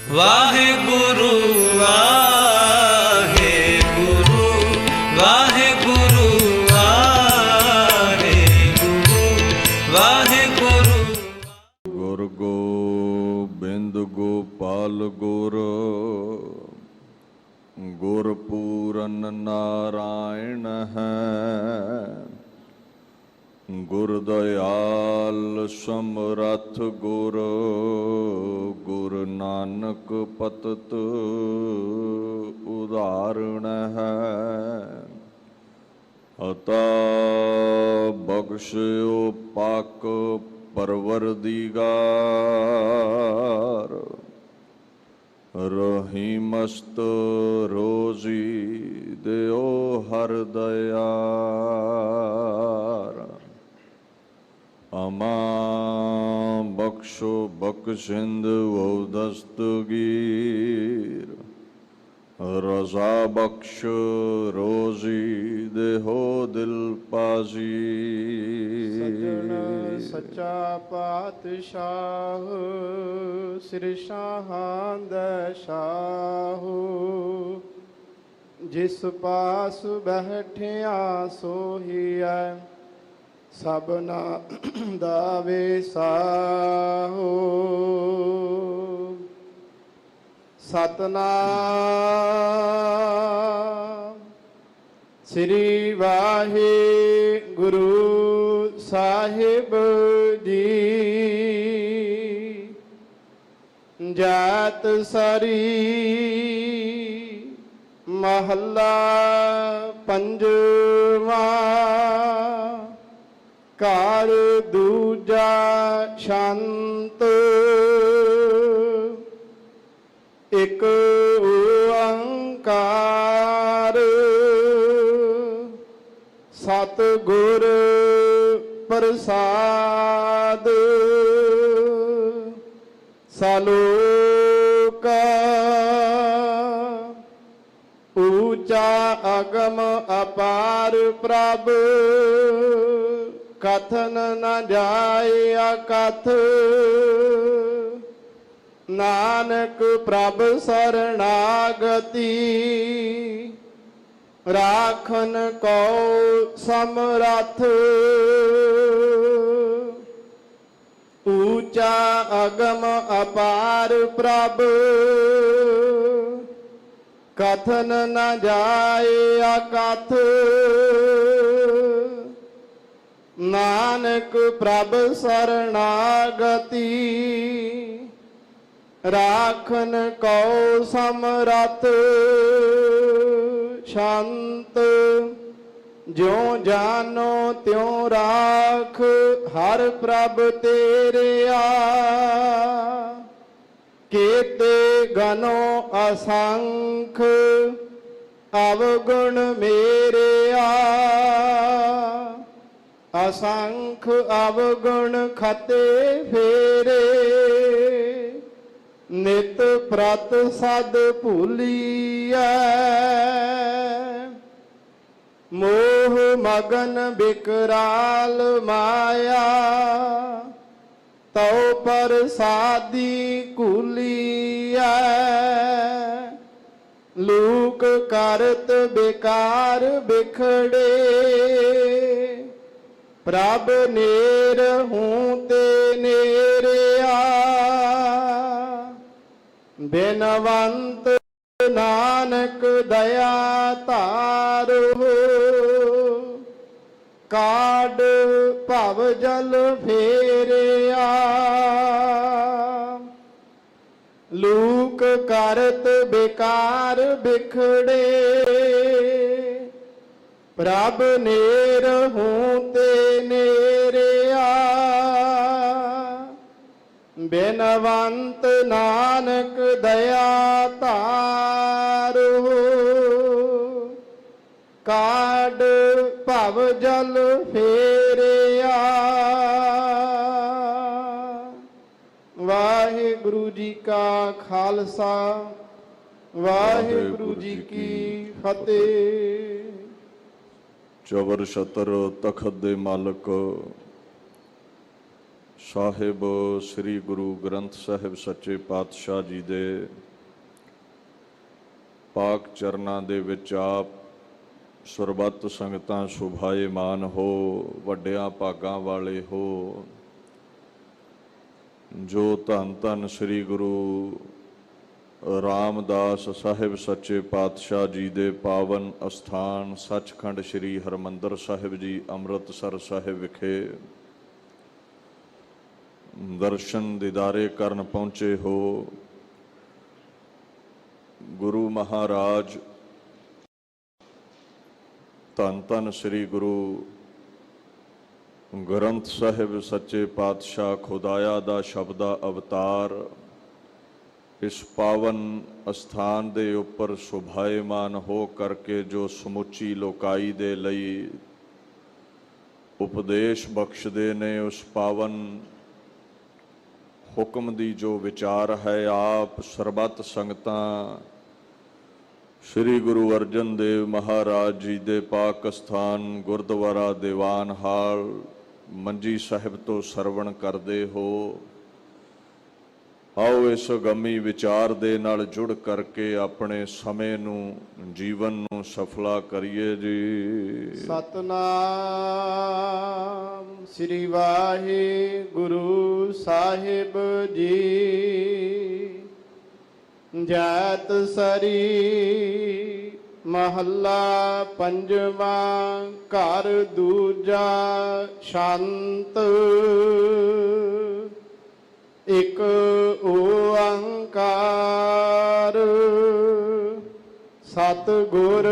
ਵਾਹਿਗੁਰੂ ਵਾਹਿਗੁਰੂ ਵਾਹਿਗੁਰੂ ਵਾਹਿਗੁਰੂ ਵਾਹਿਗੁਰੂ। ਗੁਰ ਗੋਬਿੰਦ ਗੋਪਾਲ ਗੁਰ ਗੁਰਪੂਰਨ ਨਾਰਾਇਣ ਹੈ। ਗੁਰ ਦਇਆਲ ਸਮਰੱਥ ਗੁਰ ਗੁਰ ਨਾਨਕ ਪਤਿਤ ਉਦਾਹਰਣ ਹੈ। ਅਤਾ ਬਖਸ਼ਿਓ ਪਾਕ ਪਰਵਰਦੀਗਾਰ ਰਹੀਮਸਤ ਰੋਜ਼ੀ ਦਿਓ ਹਰ ਦਇਆਰ। ਅਮਾ ਬਖਸ਼ੋ ਬਖਸ਼ਿੰਦ ਵੋ ਦਸਤਗੀਰ ਰਜ਼ਾ ਬਖਸ਼ ਰੋਜ਼ੀ ਦੇਹੋ ਦਿਲ ਪਾਜ਼ੀ। ਸਜਣ ਸੱਚਾ ਪਾਤਸ਼ਾਹ ਸਿਰ ਸ਼ਾਹਾਂ ਦਾ ਸ਼ਾਹ। ਜਿਸ ਪਾਸ ਬੈਠਿਆ ਸੋਹੀਐ ਸਭਨਾ ਦਾ ਵੇਸਾਹੋ। ਸਤਨਾਮ ਸ੍ਰੀ ਵਾਹਿਗੁਰੂ ਸਾਹਿਬ ਜੀ। ਜਾਤ ਸਰੀ ਮਹੱਲਾ ਪੰਜਵਾਂ। ਘਰ ਦੂਜਾ ਸ਼ੰਤ ਇਕ ਓੰਕਾਰ ਸਤਿਗੁਰ ਪ੍ਰਸਾਦ। ਸਲੋਕ ਊਚਾ ਅਗਮ ਅਪਾਰ ਪ੍ਰਭ ਕਥਨ ਨ ਜਾਏ ਅਕਥ। ਨਾਨਕ ਪ੍ਰਭ ਸਰਣਾਗਤੀ ਰਾਖਨ ਕੋ ਸਮਰੱਥ। ਊਚਾ ਅਗਮ ਅਪਾਰ ਪ੍ਰਭ ਕਥਨ ਨ ਜਾਏ ਅਕਥ। ਨਾਨਕ ਪ੍ਰਭ ਸਰਣਾਗਤੀ ਰਾਖਨ ਕਉ ਸਮਰੱਥ। ਸ਼ਾਂਤ ਜਿਉ ਜਾਨੋ ਤਿਉ ਰਾਖ ਹਰ ਪ੍ਰਭ ਤੇਰਿਆ। ਕੀਤੇ ਗਨੋ ਅਸੰਖ ਅਵਗੁਣ ਮੇਰਿਆ। ਅਸੰਖ ਅਵਗੁਣ ਖਤੇ ਫੇਰੇ ਨਿਤ ਪ੍ਰਤ ਸਦ ਭੂਲੀਐ। ਮੋਹ ਮਗਨ ਬਿਕਰਾਲ ਮਾਇਆ ਤਉ ਪ੍ਰਸਾਦੀ ਕੂਲੀਐ। ਲੂਕ ਕਰਤ ਬਿਕਾਰ ਬਿਖੜੇ ਪ੍ਰਭ ਨੇਰ ਹੂੰ ਤੇ ਨੇਰਿਆ। ਬਿਨਵੰਤ ਨਾਨਕ ਦਇਆ ਧਾਰੋ ਕਾਢ ਭਵ ਜਲ ਫੇਰਿਆ। ਲੂਕ ਕਰਤ ਬਿਕਾਰ ਬਿਖੜੇ ਪ੍ਰਭ ਨੇਰ ਹੂੰ ਤੇ ਨੇਰਿਆ। ਬਿਨਵੰਤ ਨਾਨਕ ਦਇਆ ਧਾਰੋ ਕਾਢ ਭਵ ਜਲ ਫੇਰਿਆ। ਵਾਹਿਗੁਰੂ ਜੀ ਕਾ ਖਾਲਸਾ ਵਾਹਿਗੁਰੂ ਜੀ ਕੀ ਫਤਿਹ। ਚਵਰ ਛਤਰ ਤਖਤ ਦੇ ਮਾਲਕ ਸਾਹਿਬ ਸ੍ਰੀ ਗੁਰੂ ਗ੍ਰੰਥ ਸਾਹਿਬ ਸੱਚੇ ਪਾਤਸ਼ਾਹ ਜੀ ਦੇ ਪਾਕ ਚਰਨਾਂ ਦੇ ਵਿੱਚ ਆਪ ਸਰਬੱਤ ਸੰਗਤਾਂ ਸੁਭਾਏਮਾਨ ਹੋ, ਵੱਡਿਆਂ ਭਾਗਾਂ ਵਾਲੇ ਹੋ। ਜੋ ਧੰਨ ਧੰਨ ਸ੍ਰੀ ਗੁਰੂ ਰਾਮਦਾਸ ਸਾਹਿਬ ਸੱਚੇ ਪਾਤਸ਼ਾਹ ਜੀ ਦੇ ਪਾਵਨ ਅਸਥਾਨ ਸੱਚਖੰਡ ਸ੍ਰੀ ਹਰਿਮੰਦਰ ਸਾਹਿਬ ਜੀ ਅੰਮ੍ਰਿਤਸਰ ਸਾਹਿਬ ਵਿਖੇ ਦਰਸ਼ਨ ਦੀਦਾਰੇ ਕਰਨ ਪਹੁੰਚੇ ਹੋ। ਗੁਰੂ ਮਹਾਰਾਜ ਧੰਨ ਧੰਨ ਸ੍ਰੀ ਗੁਰੂ ਗ੍ਰੰਥ ਸਾਹਿਬ ਸੱਚੇ ਪਾਤਸ਼ਾਹ ਖੁਦਾਇਆ ਦਾ ਸ਼ਬਦਾ ਅਵਤਾਰ ਇਸ ਪਾਵਨ ਅਸਥਾਨ ਦੇ ਉੱਪਰ ਸੁਭਾਏਮਾਨ ਹੋ ਕਰਕੇ ਜੋ ਸਮੁੱਚੀ ਲੋਕਾਈ ਦੇ ਲਈ ਉਪਦੇਸ਼ ਬਖਸ਼ਦੇ ਨੇ, ਉਸ ਪਾਵਨ ਹੁਕਮ ਦੀ ਜੋ ਵਿਚਾਰ ਹੈ, ਆਪ ਸਰਬੱਤ ਸੰਗਤਾਂ ਸ੍ਰੀ ਗੁਰੂ ਅਰਜਨ ਦੇਵ ਮਹਾਰਾਜ ਜੀ ਦੇ ਪਾਕ ਅਸਥਾਨ ਗੁਰਦੁਆਰਾ ਦੀਵਾਨ ਹਾਲ ਮੰਜੀ ਸਾਹਿਬ ਤੋਂ ਸਰਵਣ ਕਰਦੇ ਹੋ। ਆਓ ਇਸ ਗੰਮੀ ਵਿਚਾਰ ਦੇ ਨਾਲ ਜੁੜ ਕਰਕੇ ਆਪਣੇ ਸਮੇਂ ਨੂੰ, ਜੀਵਨ ਨੂੰ ਸਫਲਾ ਕਰੀਏ ਜੀ। ਸਤਨਾਮ ਸ੍ਰੀ ਵਾਹਿਗੁਰੂ ਸਾਹਿਬ ਜੀ। ਜੈਤ ਸਰੀ ਮਹੱਲਾ ਪੰਜਵਾਂ। ਘਰ ਦੂਜਾ ਸ਼ਾਂਤ। ਇਕ ਓੰਕਾਰ ਸਤਿਗੁਰ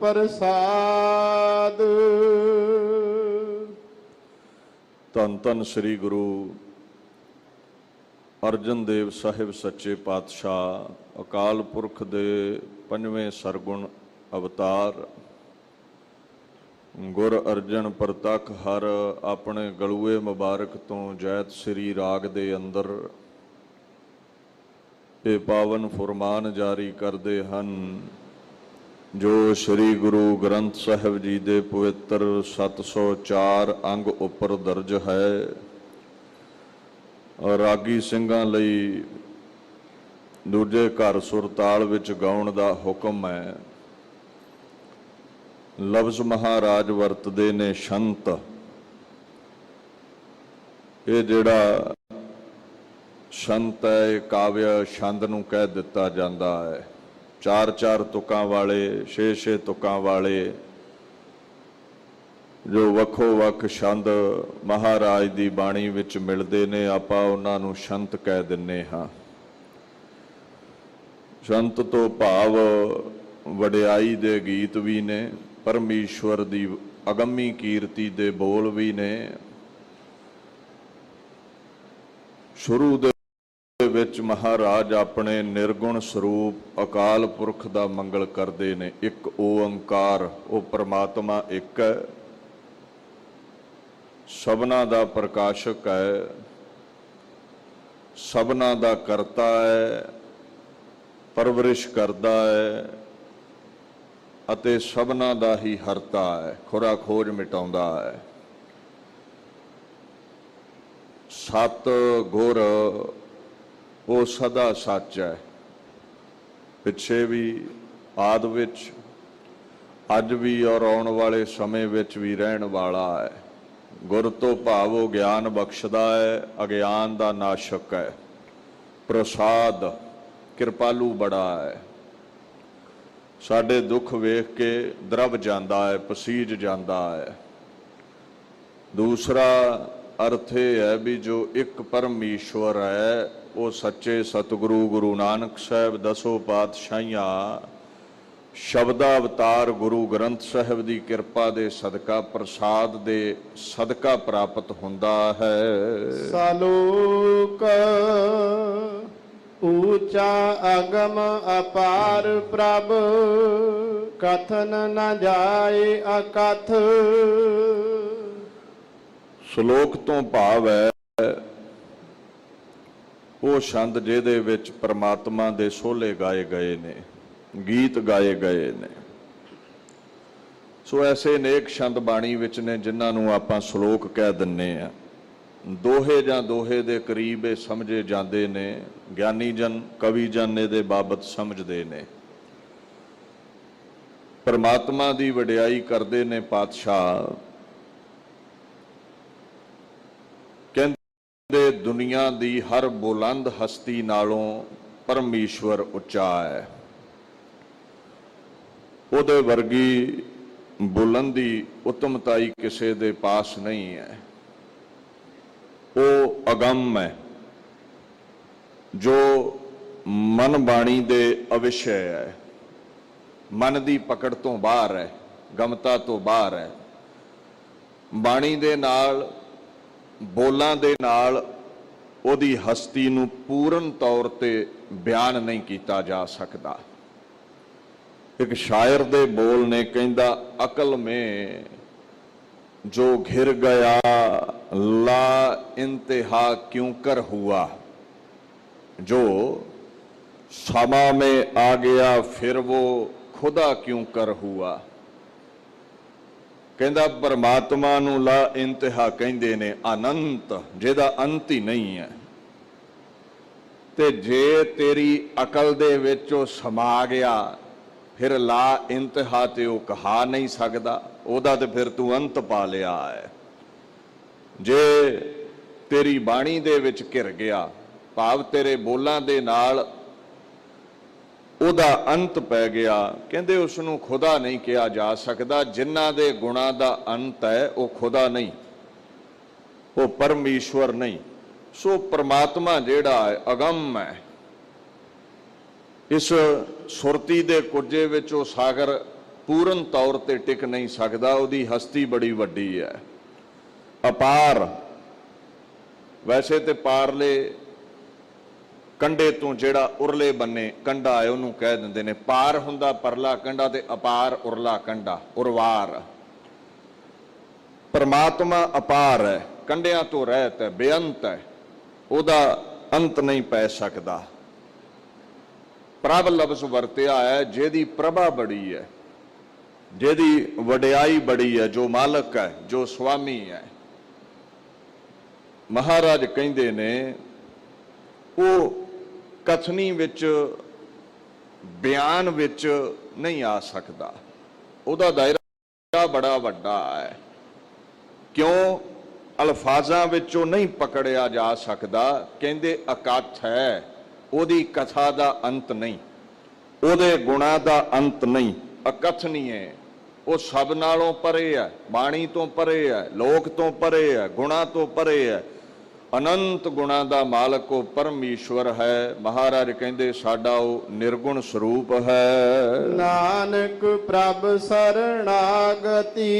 ਪ੍ਰਸਾਦ। ਧੰਨ ਧੰਨ ਸ੍ਰੀ ਗੁਰੂ ਅਰਜਨ ਦੇਵ ਸਾਹਿਬ ਸੱਚੇ ਪਾਤਸ਼ਾਹ ਅਕਾਲ ਪੁਰਖ ਦੇ ਪੰਜਵੇਂ ਸਰਗੁਣ ਅਵਤਾਰ ਗੁਰ ਅਰਜਨ ਪ੍ਰਤੱਖ ਹਰ ਆਪਣੇ ਗਲੂਏ ਮੁਬਾਰਕ ਤੋਂ ਜੈਤ ਸ੍ਰੀ ਰਾਗ ਦੇ ਅੰਦਰ ਇਹ ਪਾਵਨ ਫੁਰਮਾਨ ਜਾਰੀ ਕਰਦੇ ਹਨ, ਜੋ ਸ੍ਰੀ ਗੁਰੂ ਗ੍ਰੰਥ ਸਾਹਿਬ ਜੀ ਦੇ ਪਵਿੱਤਰ 704 ਅੰਗ ਉੱਪਰ ਦਰਜ ਹੈ। ਰਾਗੀ ਸਿੰਘਾਂ ਲਈ ਦੂਜੇ ਘਰ ਸੁਰਤਾਲ ਵਿੱਚ ਗਾਉਣ ਦਾ ਹੁਕਮ ਹੈ। ਲਫ਼ਜ਼ ਮਹਾਰਾਜ ਵਰਤਦੇ ਨੇ ਸ਼ੰਤ। ਇਹ ਜਿਹੜਾ ਸ਼ੰਤ ਹੈ, ਇਹ ਕਾਵਿ ਛੰਦ ਨੂੰ ਕਹਿ ਦਿੱਤਾ ਜਾਂਦਾ ਹੈ। 4-4 ਤੁਕਾਂ ਵਾਲੇ, 6-6 ਤੁਕਾਂ ਵਾਲੇ ਜੋ ਵੱਖੋ ਵੱਖ ਛੰਦ ਮਹਾਰਾਜ ਦੀ ਬਾਣੀ ਵਿੱਚ ਮਿਲਦੇ ਨੇ, ਆਪਾਂ ਉਹਨਾਂ ਨੂੰ ਸ਼ੰਤ ਕਹਿ ਦਿੰਨੇ ਹਾਂ। ਸ਼ੰਤ ਤੋਂ ਭਾਵ ਵਡਿਆਈ ਦੇ ਗੀਤ ਵੀ ਨੇ, ਪਰਮੇਸ਼ਵਰ ਦੀ ਅਗੰਮੀ ਕੀਰਤੀ ਦੇ ਬੋਲ ਵੀ ਨੇ। ਸ਼ੁਰੂ ਦੇ ਵਿੱਚ ਮਹਾਰਾਜ ਆਪਣੇ ਨਿਰਗੁਣ ਸਰੂਪ ਅਕਾਲ ਪੁਰਖ ਦਾ ਮੰਗਲ ਕਰਦੇ ਨੇ। ਇੱਕ ਓੰਕਾਰ, ਉਹ ਪ੍ਰਮਾਤਮਾ ਇੱਕ ਹੈ, ਸਭਨਾ ਦਾ ਪ੍ਰਕਾਸ਼ਕ ਹੈ, ਸਭਨਾ ਦਾ ਕਰਤਾ ਹੈ, ਪਰਵਰਿਸ਼ ਕਰਦਾ ਹੈ ਅਤੇ ਸਭਨਾ ਦਾ ਹੀ ਹਰਤਾ ਹੈ, ਖੁਰਾ ਖੋਜ ਮਿਟਾਉਂਦਾ ਹੈ। ਸਤ ਗੁਰ ਉਹ ਸਦਾ ਸੱਚ ਹੈ, ਪਿੱਛੇ ਵੀ, ਆਦਿ ਵਿੱਚ, ਅੱਜ ਵੀ ਔਰ ਆਉਣ ਵਾਲੇ ਸਮੇਂ ਵਿੱਚ ਵੀ ਰਹਿਣ ਵਾਲਾ ਹੈ। ਗੁਰ ਤੋਂ ਭਾਵ ਉਹ ਗਿਆਨ ਬਖਸ਼ਦਾ ਹੈ, ਅਗਿਆਨ ਦਾ ਨਾਸ਼ਕ ਹੈ। ਪ੍ਰਸਾਦ, ਕਿਰਪਾਲੂ ਬੜਾ ਹੈ। ਸਾਡੇ ਦੁੱਖ ਵੇਖ ਕੇ ਦਰਬ ਜਾਂਦਾ ਹੈ, ਪਸੀਜ ਜਾਂਦਾ ਹੈ। ਦੂਸਰਾ ਅਰਥ ਇਹ ਹੈ ਵੀ ਜੋ ਇੱਕ ਪਰਮੇਸ਼ਵਰ ਹੈ, ਉਹ ਸੱਚੇ ਸਤਿਗੁਰੂ ਗੁਰੂ ਨਾਨਕ ਸਾਹਿਬ ਦਸੋ ਪਾਤਸ਼ਾਹੀਆਂ ਸ਼ਬਦਾ ਅਵਤਾਰ ਗੁਰੂ ਗ੍ਰੰਥ ਸਾਹਿਬ ਦੀ ਕਿਰਪਾ ਦੇ ਸਦਕਾ, ਪ੍ਰਸਾਦ ਦੇ ਸਦਕਾ ਪ੍ਰਾਪਤ ਹੁੰਦਾ ਹੈ। ਸਾਲੋਕ ਊਚਾ ਅਗਮ ਅਪਾਰ ਪ੍ਰਭ, ਕਥਨ ਨ ਜਾਏ ਅਕਥ। ਸ਼ਲੋਕ ਤੋਂ ਭਾਵ ਹੈ ਉਹ ਛੰਦ ਜਿਹਦੇ ਵਿੱਚ ਪ੍ਰਮਾਤਮਾ ਦੇ ਸੋਹਲੇ ਗਾਏ ਗਏ ਨੇ, ਗੀਤ ਗਾਏ ਗਏ ਨੇ। ਸੋ ਐਸੇ ਅਨੇਕ ਛੰਦ ਬਾਣੀ ਵਿੱਚ ਨੇ ਜਿਨ੍ਹਾਂ ਨੂੰ ਆਪਾਂ ਸ਼ਲੋਕ ਕਹਿ ਦਿੰਨੇ ਆ। ਦੋਹੇ ਜਾਂ ਦੋਹੇ ਦੇ ਕਰੀਬ ਇਹ ਸਮਝੇ ਜਾਂਦੇ ਨੇ। ਗਿਆਨੀ ਜਨ ਕਵੀ ਜਨ ਇਹਦੇ ਬਾਬਤ ਸਮਝਦੇ ਨੇ। ਪਰਮਾਤਮਾ ਦੀ ਵਡਿਆਈ ਕਰਦੇ ਨੇ ਪਾਤਸ਼ਾਹ। ਕਹਿੰਦੇ ਦੁਨੀਆ ਦੀ ਹਰ ਬੁਲੰਦ ਹਸਤੀ ਨਾਲੋਂ ਪਰਮੇਸ਼ਵਰ ਉੱਚਾ ਹੈ। ਉਹਦੇ ਵਰਗੀ ਬੁਲੰਦੀ ਉਤਮਤਾਈ ਕਿਸੇ ਦੇ ਪਾਸ ਨਹੀਂ ਹੈ। ਉਹ ਅਗੰਮ ਹੈ ਜੋ ਮਨ ਬਾਣੀ ਦੇ ਅਵਿਸ਼ੇ ਹੈ, ਮਨ ਦੀ ਪਕੜ ਤੋਂ ਬਾਹਰ ਹੈ, ਗਮਤਾ ਤੋਂ ਬਾਹਰ ਹੈ। ਬਾਣੀ ਦੇ ਨਾਲ, ਬੋਲਾਂ ਦੇ ਨਾਲ ਉਹਦੀ ਹਸਤੀ ਨੂੰ ਪੂਰਨ ਤੌਰ ਤੇ ਬਿਆਨ ਨਹੀਂ ਕੀਤਾ ਜਾ ਸਕਦਾ। ਇੱਕ ਸ਼ਾਇਰ ਦੇ ਬੋਲ ਨੇ, ਕਹਿੰਦਾ ਅਕਲ ਮੇਂ जो घिर गया ला इंतहा क्यों कर हुआ, जो समा में आ गया फिर वो खुदा क्यों कर हुआ। कहता परमात्मा नूं ला इंतहा कहंदे ने, अनंत जिहदा अंत ही नहीं है। ते जे तेरी अकल दे विच ओ समा गया फिर ला इंतहा ते ओ कहा नहीं सकदा, ਉਹਦਾ ਤੇ ਫਿਰ ਤੂੰ ਅੰਤ ਪਾ ਲਿਆ ਹੈ। ਜੇ ਤੇਰੀ ਬਾਣੀ ਦੇ ਵਿੱਚ ਘਿਰ ਗਿਆ, ਭਾਵ ਤੇਰੇ ਬੋਲਾਂ ਦੇ ਨਾਲ ਉਹਦਾ ਅੰਤ ਪੈ ਗਿਆ, ਕਹਿੰਦੇ ਉਸ ਨੂੰ ਖੁਦਾ ਨਹੀਂ ਕਿਹਾ ਜਾ ਸਕਦਾ। ਜਿਨ੍ਹਾਂ ਦੇ ਗੁਣਾਂ ਦਾ ਅੰਤ ਹੈ ਉਹ ਖੁਦਾ ਨਹੀਂ, ਉਹ ਪਰਮੇਸ਼ਵਰ ਨਹੀਂ। ਸੋ ਪ੍ਰਮਾਤਮਾ ਜਿਹੜਾ ਹੈ ਅਗੰਮ ਹੈ। ਇਸ ਸੁਰਤੀ ਦੇ ਕੁੱਜੇ ਵਿੱਚ ਉਹ ਸਾਗਰ ਪੂਰਨ ਤੌਰ ਤੇ ਟਿਕ ਨਹੀਂ ਸਕਦਾ। ਉਹਦੀ ਹਸਤੀ ਬੜੀ ਵੱਡੀ ਹੈ, ਅਪਾਰ। ਵੈਸੇ ਤੇ ਪਾਰਲੇ ਕੰਢੇ ਤੋਂ ਜਿਹੜਾ ਉਰਲੇ ਬੰਨੇ ਕੰਢਾ ਹੈ ਉਹਨੂੰ ਕਹਿ ਦਿੰਦੇ ਨੇ। ਪਾਰ ਹੁੰਦਾ ਪਰਲਾ ਕੰਢਾ ਤੇ ਅਪਾਰ ਉਰਲਾ ਕੰਢਾ, ਉਰਵਾਰ। ਪਰਮਾਤਮਾ ਅਪਾਰ ਹੈ, ਕੰਢਿਆਂ ਤੋਂ ਰਹਿਤ ਹੈ, ਬੇਅੰਤ ਹੈ, ਉਹਦਾ ਅੰਤ ਨਹੀਂ ਪੈ ਸਕਦਾ। ਪ੍ਰਭ ਲਫ਼ਜ਼ ਵਰਤਿਆ ਹੈ ਜਿਹਦੀ ਪ੍ਰਭਾ ਬੜੀ ਹੈ, ਜਿਹਦੀ ਵਡਿਆਈ ਬੜੀ ਹੈ, ਜੋ ਮਾਲਕ ਹੈ, ਜੋ ਸੁਆਮੀ ਹੈ। ਮਹਾਰਾਜ ਕਹਿੰਦੇ ਨੇ ਉਹ ਕਥਨੀ ਵਿੱਚ, ਬਿਆਨ ਵਿੱਚ ਨਹੀਂ ਆ ਸਕਦਾ। ਉਹਦਾ ਦਾਇਰਾ ਬੜਾ ਵੱਡਾ ਹੈ। ਕਿਉਂ? ਅਲਫਾਜ਼ਾਂ ਵਿੱਚੋਂ ਨਹੀਂ ਪਕੜਿਆ ਜਾ ਸਕਦਾ। ਕਹਿੰਦੇ ਅਕਥ ਹੈ, ਉਹਦੀ ਕਥਾ ਦਾ ਅੰਤ ਨਹੀਂ, ਉਹਦੇ ਗੁਣਾਂ ਦਾ ਅੰਤ ਨਹੀਂ, ਅਕਥਨੀਏ। ਉਹ ਸਭ ਨਾਲੋਂ ਪਰੇ ਹੈ, ਬਾਣੀ ਤੋਂ ਪਰੇ ਹੈ, ਲੋਕ ਤੋਂ ਪਰੇ ਹੈ, ਗੁਣਾਂ ਤੋਂ ਪਰੇ ਹੈ। ਅਨੰਤ ਗੁਣਾਂ ਦਾ ਮਾਲਕ ਉਹ ਪਰਮੇਸ਼ਵਰ ਹੈ। ਮਹਾਰਾਜ ਕਹਿੰਦੇ ਸਾਡਾ ਉਹ ਨਿਰਗੁਣ ਸਰੂਪ ਹੈ। ਨਾਨਕ ਪ੍ਰਭ ਸਰਣਾਗਤੀ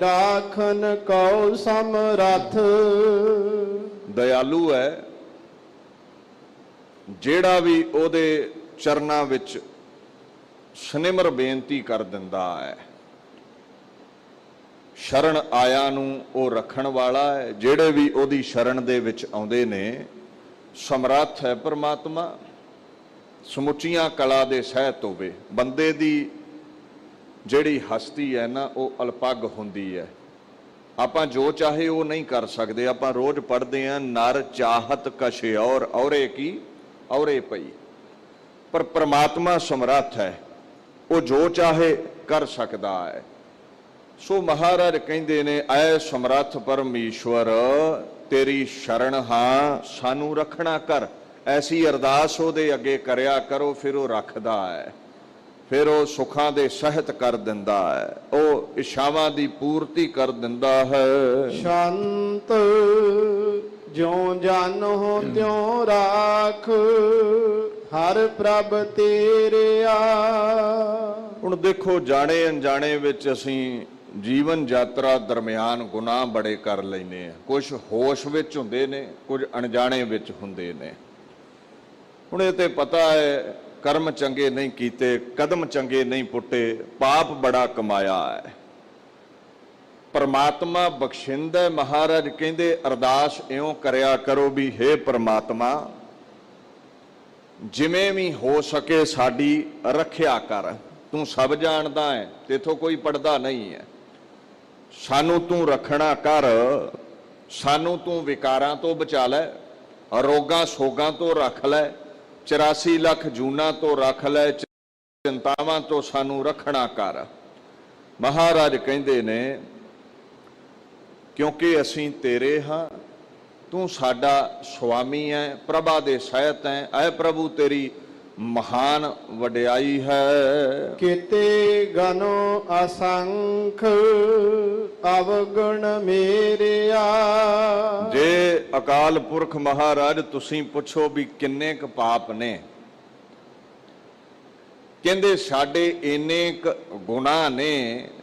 ਰਾਖਨ ਕਉ ਸਮਰਥ। ਦਇਆਲੂ ਹੈ, ਜਿਹੜਾ ਵੀ ਉਹਦੇ ਚਰਨਾਂ ਵਿੱਚ ਸਨਿਮਰ ਬੇਨਤੀ ਕਰ ਦਿੰਦਾ ਹੈ। ਸ਼ਰਨ ਆਇਆ ਨੂੰ ਉਹ ਰੱਖਣ ਵਾਲਾ ਹੈ। ਜਿਹੜੇ ਵੀ ਉਹਦੀ ਸ਼ਰਨ ਦੇ ਵਿੱਚ ਆਉਂਦੇ ਨੇ, ਸਮਰੱਥ ਹੈ ਪਰਮਾਤਮਾ। ਸਮੁੱਚੀਆਂ ਕਲਾ ਦੇ ਸਹਿਤ ਹੋਵੇ। ਬੰਦੇ ਦੀ ਜਿਹੜੀ ਹਸਤੀ ਹੈ ਨਾ, ਉਹ ਅਲਪੱਗ ਹੁੰਦੀ ਹੈ। ਆਪਾਂ ਜੋ ਚਾਹੇ ਉਹ ਨਹੀਂ ਕਰ ਸਕਦੇ। ਆਪਾਂ ਰੋਜ਼ ਪੜ੍ਹਦੇ ਹਾਂ, ਨਰ ਚਾਹਤ ਕਛ ਔਰ ਔਰੇ ਕੀ ਔਰੇ ਪਈ। ਪਰ ਪਰਮਾਤਮਾ ਸਮਰੱਥ ਹੈ, ਉਹ ਜੋ ਚਾਹੇ ਕਰ ਸਕਦਾ ਹੈ। ਸੋ ਮਹਾਰਾਜ ਕਹਿੰਦੇ ਨੇ, ਐ ਸਮਰੱਥ ਪਰਮੇਸ਼ਵਰ ਤੇਰੀ ਸ਼ਰਨ ਹਾਂ, ਸਾਨੂੰ ਰੱਖਣਾ ਕਰ। ਐਸੀ ਅਰਦਾਸ ਉਹਦੇ ਅੱਗੇ ਕਰਿਆ ਕਰੋ, ਫਿਰ ਉਹ ਰੱਖਦਾ ਹੈ, ਫਿਰ ਉਹ ਸੁੱਖਾਂ ਦੇ ਸਹਿਤ ਕਰ ਦਿੰਦਾ ਹੈ, ਉਹ ਇਛਾਵਾਂ ਦੀ ਪੂਰਤੀ ਕਰ ਦਿੰਦਾ ਹੈ। ਸ਼ਾਂਤ ਜਿਉ ਜਨ ਹੋ ਤਿਉ ਰਾਖ, ਹਰ ਪ੍ਰਭ ਤੇਰਿਆ। ਹੁਣ ਦੇਖੋ, ਜਾਣੇ ਅਣਜਾਣੇ ਵਿੱਚ ਅਸੀਂ ਜੀਵਨ ਯਾਤਰਾ ਦਰਮਿਆਨ ਗੁਨਾਹ ਬੜੇ ਕਰ ਲੈਂਦੇ ਆ। ਕੁਝ ਹੋਸ਼ ਵਿੱਚ ਹੁੰਦੇ ਨੇ, ਕੁਝ ਅਣਜਾਣੇ ਵਿੱਚ ਹੁੰਦੇ ਨੇ। ਹੁਣ ਇਹ ਤੇ ਪਤਾ ਹੈ ਕਰਮ ਚੰਗੇ ਨਹੀਂ ਕੀਤੇ, ਕਦਮ ਚੰਗੇ ਨਹੀਂ ਪੁੱਟੇ, ਪਾਪ ਬੜਾ ਕਮਾਇਆ ਹੈ। ਪਰਮਾਤਮਾ ਬਖਸ਼ਿੰਦਾ। ਮਹਾਰਾਜ ਕਹਿੰਦੇ ਅਰਦਾਸ ਇਉਂ ਕਰਿਆ ਕਰੋ ਵੀ ਹੇ ਪਰਮਾਤਮਾ, ਜਿਵੇਂ ਵੀ ਹੋ ਸਕੇ ਸਾਡੀ ਰੱਖਿਆ ਕਰ। ਤੂੰ ਸਭ ਜਾਣਦਾ ਹੈ, ਤੇਥੋਂ ਕੋਈ ਪੜਦਾ ਨਹੀਂ ਹੈ। ਸਾਨੂੰ ਤੂੰ ਰੱਖਣਾ ਕਰ। ਸਾਨੂੰ ਤੂੰ ਵਿਕਾਰਾਂ ਤੋਂ ਬਚਾ ਲੈ, ਰੋਗਾਂ ਸੋਗਾਂ ਤੋਂ ਰੱਖ ਲੈ, 84 ਲੱਖ ਜੂਨਾਂ ਤੋਂ ਰੱਖ ਲੈ, ਚਿੰਤਾਵਾਂ ਤੋਂ ਸਾਨੂੰ ਰੱਖਣਾ ਕਰ। ਮਹਾਰਾਜ ਕਹਿੰਦੇ ਨੇ ਕਿਉਂਕਿ ਅਸੀਂ ਤੇਰੇ ਹਾਂ, ਤੂੰ ਸਾਡਾ ਸੁਆਮੀ ਹੈ, ਪ੍ਰਭਾ ਦੇ ਸਹਿਤ ਹੈ। ਐ ਪ੍ਰਭੂ ਤੇਰੀ ਮਹਾਨ ਵਡਿਆਈ ਹੈ। ਕੀਤੇ ਗਨੋ ਅਸੰਖ ਅਵਗੁਣ ਮੇਰਿਆ। ਜੇ ਅਕਾਲ ਪੁਰਖ ਮਹਾਰਾਜ ਤੁਸੀਂ ਪੁੱਛੋ ਵੀ ਕਿੰਨੇ ਕੁ ਪਾਪ ਨੇ, ਕਹਿੰਦੇ ਸਾਡੇ ਇੰਨੇ ਕੁ ਗੁਨਾਹ ਨੇ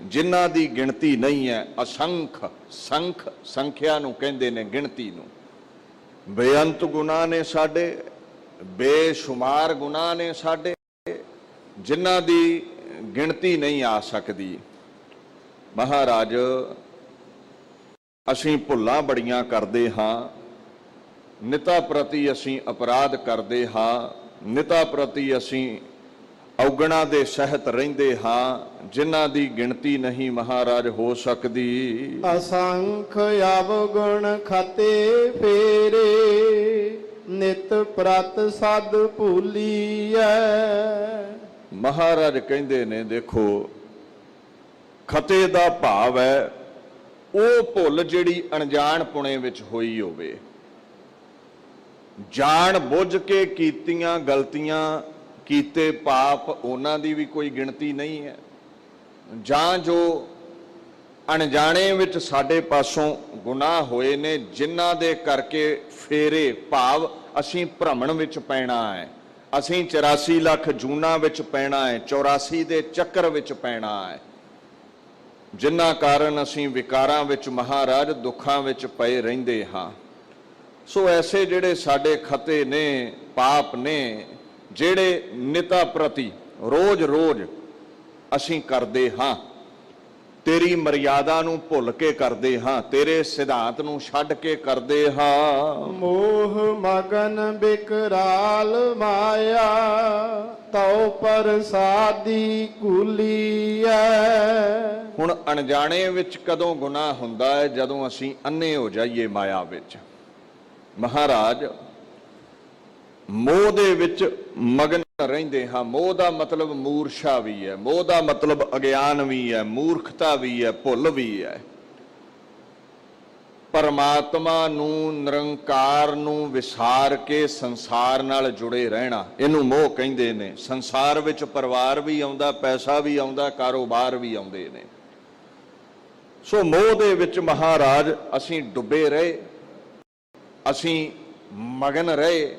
ਜਿਨ੍ਹਾਂ ਦੀ ਗਿਣਤੀ ਨਹੀਂ ਹੈ। ਅਸੰਖ, ਸੰਖ ਸੰਖਿਆ ਨੂੰ ਕਹਿੰਦੇ ਨੇ, ਗਿਣਤੀ ਨੂੰ। ਬੇਅੰਤ ਗੁਨਾਹ ਨੇ ਸਾਡੇ, ਬੇਸ਼ੁਮਾਰ ਗੁਨਾਹ ਨੇ ਸਾਡੇ, ਜਿਨ੍ਹਾਂ ਦੀ ਗਿਣਤੀ ਨਹੀਂ ਆ ਸਕਦੀ। ਮਹਾਰਾਜ ਅਸੀਂ ਭੁੱਲਾਂ ਬੜੀਆਂ ਕਰਦੇ ਹਾਂ, ਨਿਤਾ ਪ੍ਰਤੀ ਅਸੀਂ ਅਪਰਾਧ ਕਰਦੇ ਹਾਂ, ਨਿਤਾ ਪ੍ਰਤੀ ਅਸੀਂ ਔਗਣਾ ਦੇ ਸਹਿਤ ਰਹਿੰਦੇ ਹਾਂ, ਜਿਨ੍ਹਾਂ ਦੀ ਗਿਣਤੀ ਨਹੀਂ ਮਹਾਰਾਜ ਹੋ ਸਕਦੀ। ਅਸੰਖ ਅਵਗੁਣ ਖਤੇ ਫੇਰੇ ਨਿਤ ਪ੍ਰਤ ਸਦ ਭੂਲੀਐ। ਮਹਾਰਾਜ ਕਹਿੰਦੇ ਨੇ ਦੇਖੋ, ਖਤੇ ਦਾ ਭਾਵ ਹੈ ਉਹ ਭੁੱਲ ਜਿਹੜੀ ਅਣਜਾਣ ਪੁਣੇ ਵਿੱਚ ਹੋਈ ਹੋਵੇ। ਜਾਣ ਬੁੱਝ ਕੇ ਕੀਤੀਆਂ ਗਲਤੀਆਂ, ਕੀਤੇ ਪਾਪ, ਉਹਨਾਂ ਦੀ ਵੀ ਕੋਈ ਗਿਣਤੀ ਨਹੀਂ ਹੈ। ਜਾਂ ਜੋ ਅਣਜਾਣੇ ਵਿੱਚ ਸਾਡੇ ਪਾਸੋਂ ਗੁਨਾਹ ਹੋਏ ਨੇ, ਜਿਨ੍ਹਾਂ ਦੇ ਕਰਕੇ ਫੇਰੇ ਭਾਵ ਅਸੀਂ ਭ੍ਰਮਣ ਵਿੱਚ ਪੈਣਾ ਹੈ, ਅਸੀਂ 84 ਲੱਖ ਜੂਨਾਂ ਵਿੱਚ ਪੈਣਾ ਹੈ, 84 ਦੇ ਚੱਕਰ ਵਿੱਚ ਪੈਣਾ ਹੈ, ਜਿਨ੍ਹਾਂ ਕਾਰਨ ਅਸੀਂ ਵਿਕਾਰਾਂ ਵਿੱਚ ਮਹਾਰਾਜ ਦੁੱਖਾਂ ਵਿੱਚ ਪਏ ਰਹਿੰਦੇ ਹਾਂ। ਸੋ ਐਸੇ ਜਿਹੜੇ ਸਾਡੇ ਖਤੇ ਨੇ, ਪਾਪ ਨੇ, ਜਿਹੜੇ ਨਿਤਾ ਪ੍ਰਤੀ ਰੋਜ਼-ਰੋਜ਼ ਅਸੀਂ ਕਰਦੇ ਹਾਂ, ਤੇਰੀ ਮਰਿਆਦਾ ਨੂੰ ਭੁੱਲ ਕੇ ਕਰਦੇ ਹਾਂ, ਤੇਰੇ ਸਿਧਾਂਤ ਨੂੰ ਛੱਡ ਕੇ ਕਰਦੇ ਹਾਂ। ਮੋਹ ਮਗਨ ਬਿਕਰਾਲ ਮਾਇਆ ਤਉ ਪ੍ਰਸਾਦੀ ਕੁਲੀਐ। ਹੁਣ ਅਣਜਾਣੇ ਵਿੱਚ ਕਦੋਂ ਗੁਨਾਹ ਹੁੰਦਾ ਹੈ? ਜਦੋਂ ਅਸੀਂ ਅੰਨੇ ਹੋ ਜਾਈਏ ਮਾਇਆ ਵਿੱਚ। ਮਹਾਰਾਜ ਮੋਹ ਦੇ ਵਿੱਚ ਮਗਨ ਰਹਿੰਦੇ ਹਾਂ। ਮੋਹ ਦਾ ਮਤਲਬ ਮੂਰਛਾ ਵੀ ਹੈ, ਮੋਹ ਦਾ ਮਤਲਬ ਅਗਿਆਨ ਵੀ ਹੈ, ਮੂਰਖਤਾ ਵੀ ਹੈ, ਭੁੱਲ ਵੀ ਹੈ। ਪਰਮਾਤਮਾ ਨੂੰ, ਨਿਰੰਕਾਰ ਨੂੰ ਵਿਸਾਰ ਕੇ ਸੰਸਾਰ ਨਾਲ ਜੁੜੇ ਰਹਿਣਾ, ਇਹਨੂੰ ਮੋਹ ਕਹਿੰਦੇ ਨੇ। ਸੰਸਾਰ ਵਿੱਚ ਪਰਿਵਾਰ ਵੀ ਆਉਂਦਾ, ਪੈਸਾ ਵੀ ਆਉਂਦਾ, ਕਾਰੋਬਾਰ ਵੀ ਆਉਂਦੇ ਨੇ। ਸੋ ਮੋਹ ਦੇ ਵਿੱਚ ਮਹਾਰਾਜ ਅਸੀਂ ਡੁੱਬੇ ਰਹੇ, ਅਸੀਂ ਮਗਨ ਰਹੇ,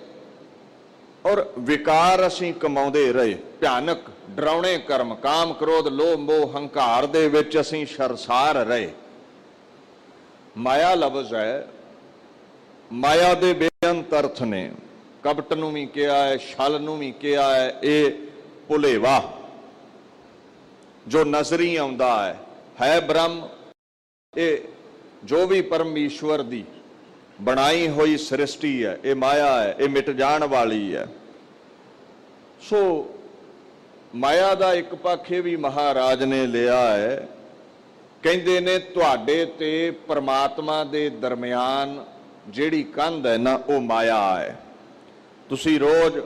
ਔਰ ਵਿਕਾਰ ਅਸੀਂ ਕਮਾਉਂਦੇ ਰਹੇ। ਭਿਆਨਕ ਡਰਾਉਣੇ ਕਰਮ, ਕਾਮ, ਕ੍ਰੋਧ, ਲੋਭ, ਮੋਹ, ਹੰਕਾਰ ਦੇ ਵਿੱਚ ਅਸੀਂ ਸਰਸਾਰ ਰਹੇ। ਮਾਇਆ ਲਫ਼ਜ਼ ਹੈ, ਮਾਇਆ ਦੇ ਬੇਅੰਤ ਅਰਥ ਨੇ। ਕਪਟ ਨੂੰ ਵੀ ਕਿਹਾ ਹੈ, ਛਲ ਨੂੰ ਵੀ ਕਿਹਾ ਹੈ। ਇਹ ਭੁਲੇਵਾ ਜੋ ਨਜ਼ਰੀ ਆਉਂਦਾ ਹੈ ਬ੍ਰਹਮ। ਇਹ ਜੋ ਵੀ ਪਰਮੇਸ਼ਵਰ ਦੀ ਬਣਾਈ ਹੋਈ ਸ੍ਰਿਸ਼ਟੀ ਹੈ, ਇਹ ਮਾਇਆ ਹੈ, ਇਹ ਮਿਟ ਜਾਣ ਵਾਲੀ ਹੈ। ਸੋ ਮਾਇਆ ਦਾ ਇੱਕ ਪੱਖ ਇਹ ਵੀ ਮਹਾਰਾਜ ਨੇ ਲਿਆ ਹੈ। ਕਹਿੰਦੇ ਨੇ ਤੁਹਾਡੇ ਤੇ ਪਰਮਾਤਮਾ ਦੇ ਦਰਮਿਆਨ ਜਿਹੜੀ ਕੰਧ ਹੈ ਨਾ, ਉਹ ਮਾਇਆ ਹੈ। ਤੁਸੀਂ ਰੋਜ਼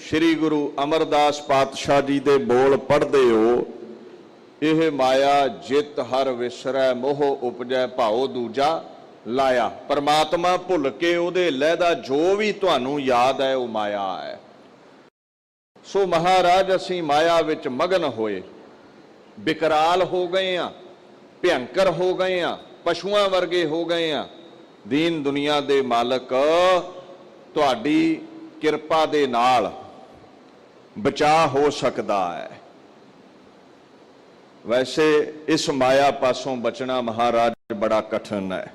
ਸ੍ਰੀ ਗੁਰੂ ਅਮਰਦਾਸ ਪਾਤਸ਼ਾਹ ਜੀ ਦੇ ਬੋਲ ਪੜ੍ਹਦੇ ਹੋ, ਇਹ ਮਾਇਆ ਜਿਤ ਹਰ ਵਿਸਰੈ, ਮੋਹ ਉਪਜੈ ਭਾਉ ਦੂਜਾ ਲਾਇਆ। ਪਰਮਾਤਮਾ ਭੁੱਲ ਕੇ ਉਹਦੇ ਲਹਿਦਾ ਜੋ ਵੀ ਤੁਹਾਨੂੰ ਯਾਦ ਹੈ, ਉਹ ਮਾਇਆ ਹੈ। ਸੋ ਮਹਾਰਾਜ ਅਸੀਂ ਮਾਇਆ ਵਿੱਚ ਮਗਨ ਹੋਏ, ਬਿਕਰਾਲ ਹੋ ਗਏ ਆ, ਭਿਅੰਕਰ ਹੋ ਗਏ ਆ, ਪਸ਼ੂਆਂ ਵਰਗੇ ਹੋ ਗਏ ਆ। ਦੀਨ ਦੁਨੀਆ ਦੇ ਮਾਲਕ, ਤੁਹਾਡੀ ਕਿਰਪਾ ਦੇ ਨਾਲ ਬਚਾਅ ਹੋ ਸਕਦਾ ਹੈ। ਵੈਸੇ ਇਸ ਮਾਇਆ ਪਾਸੋਂ ਬਚਣਾ ਮਹਾਰਾਜ ਬੜਾ ਕਠਿਨ ਹੈ।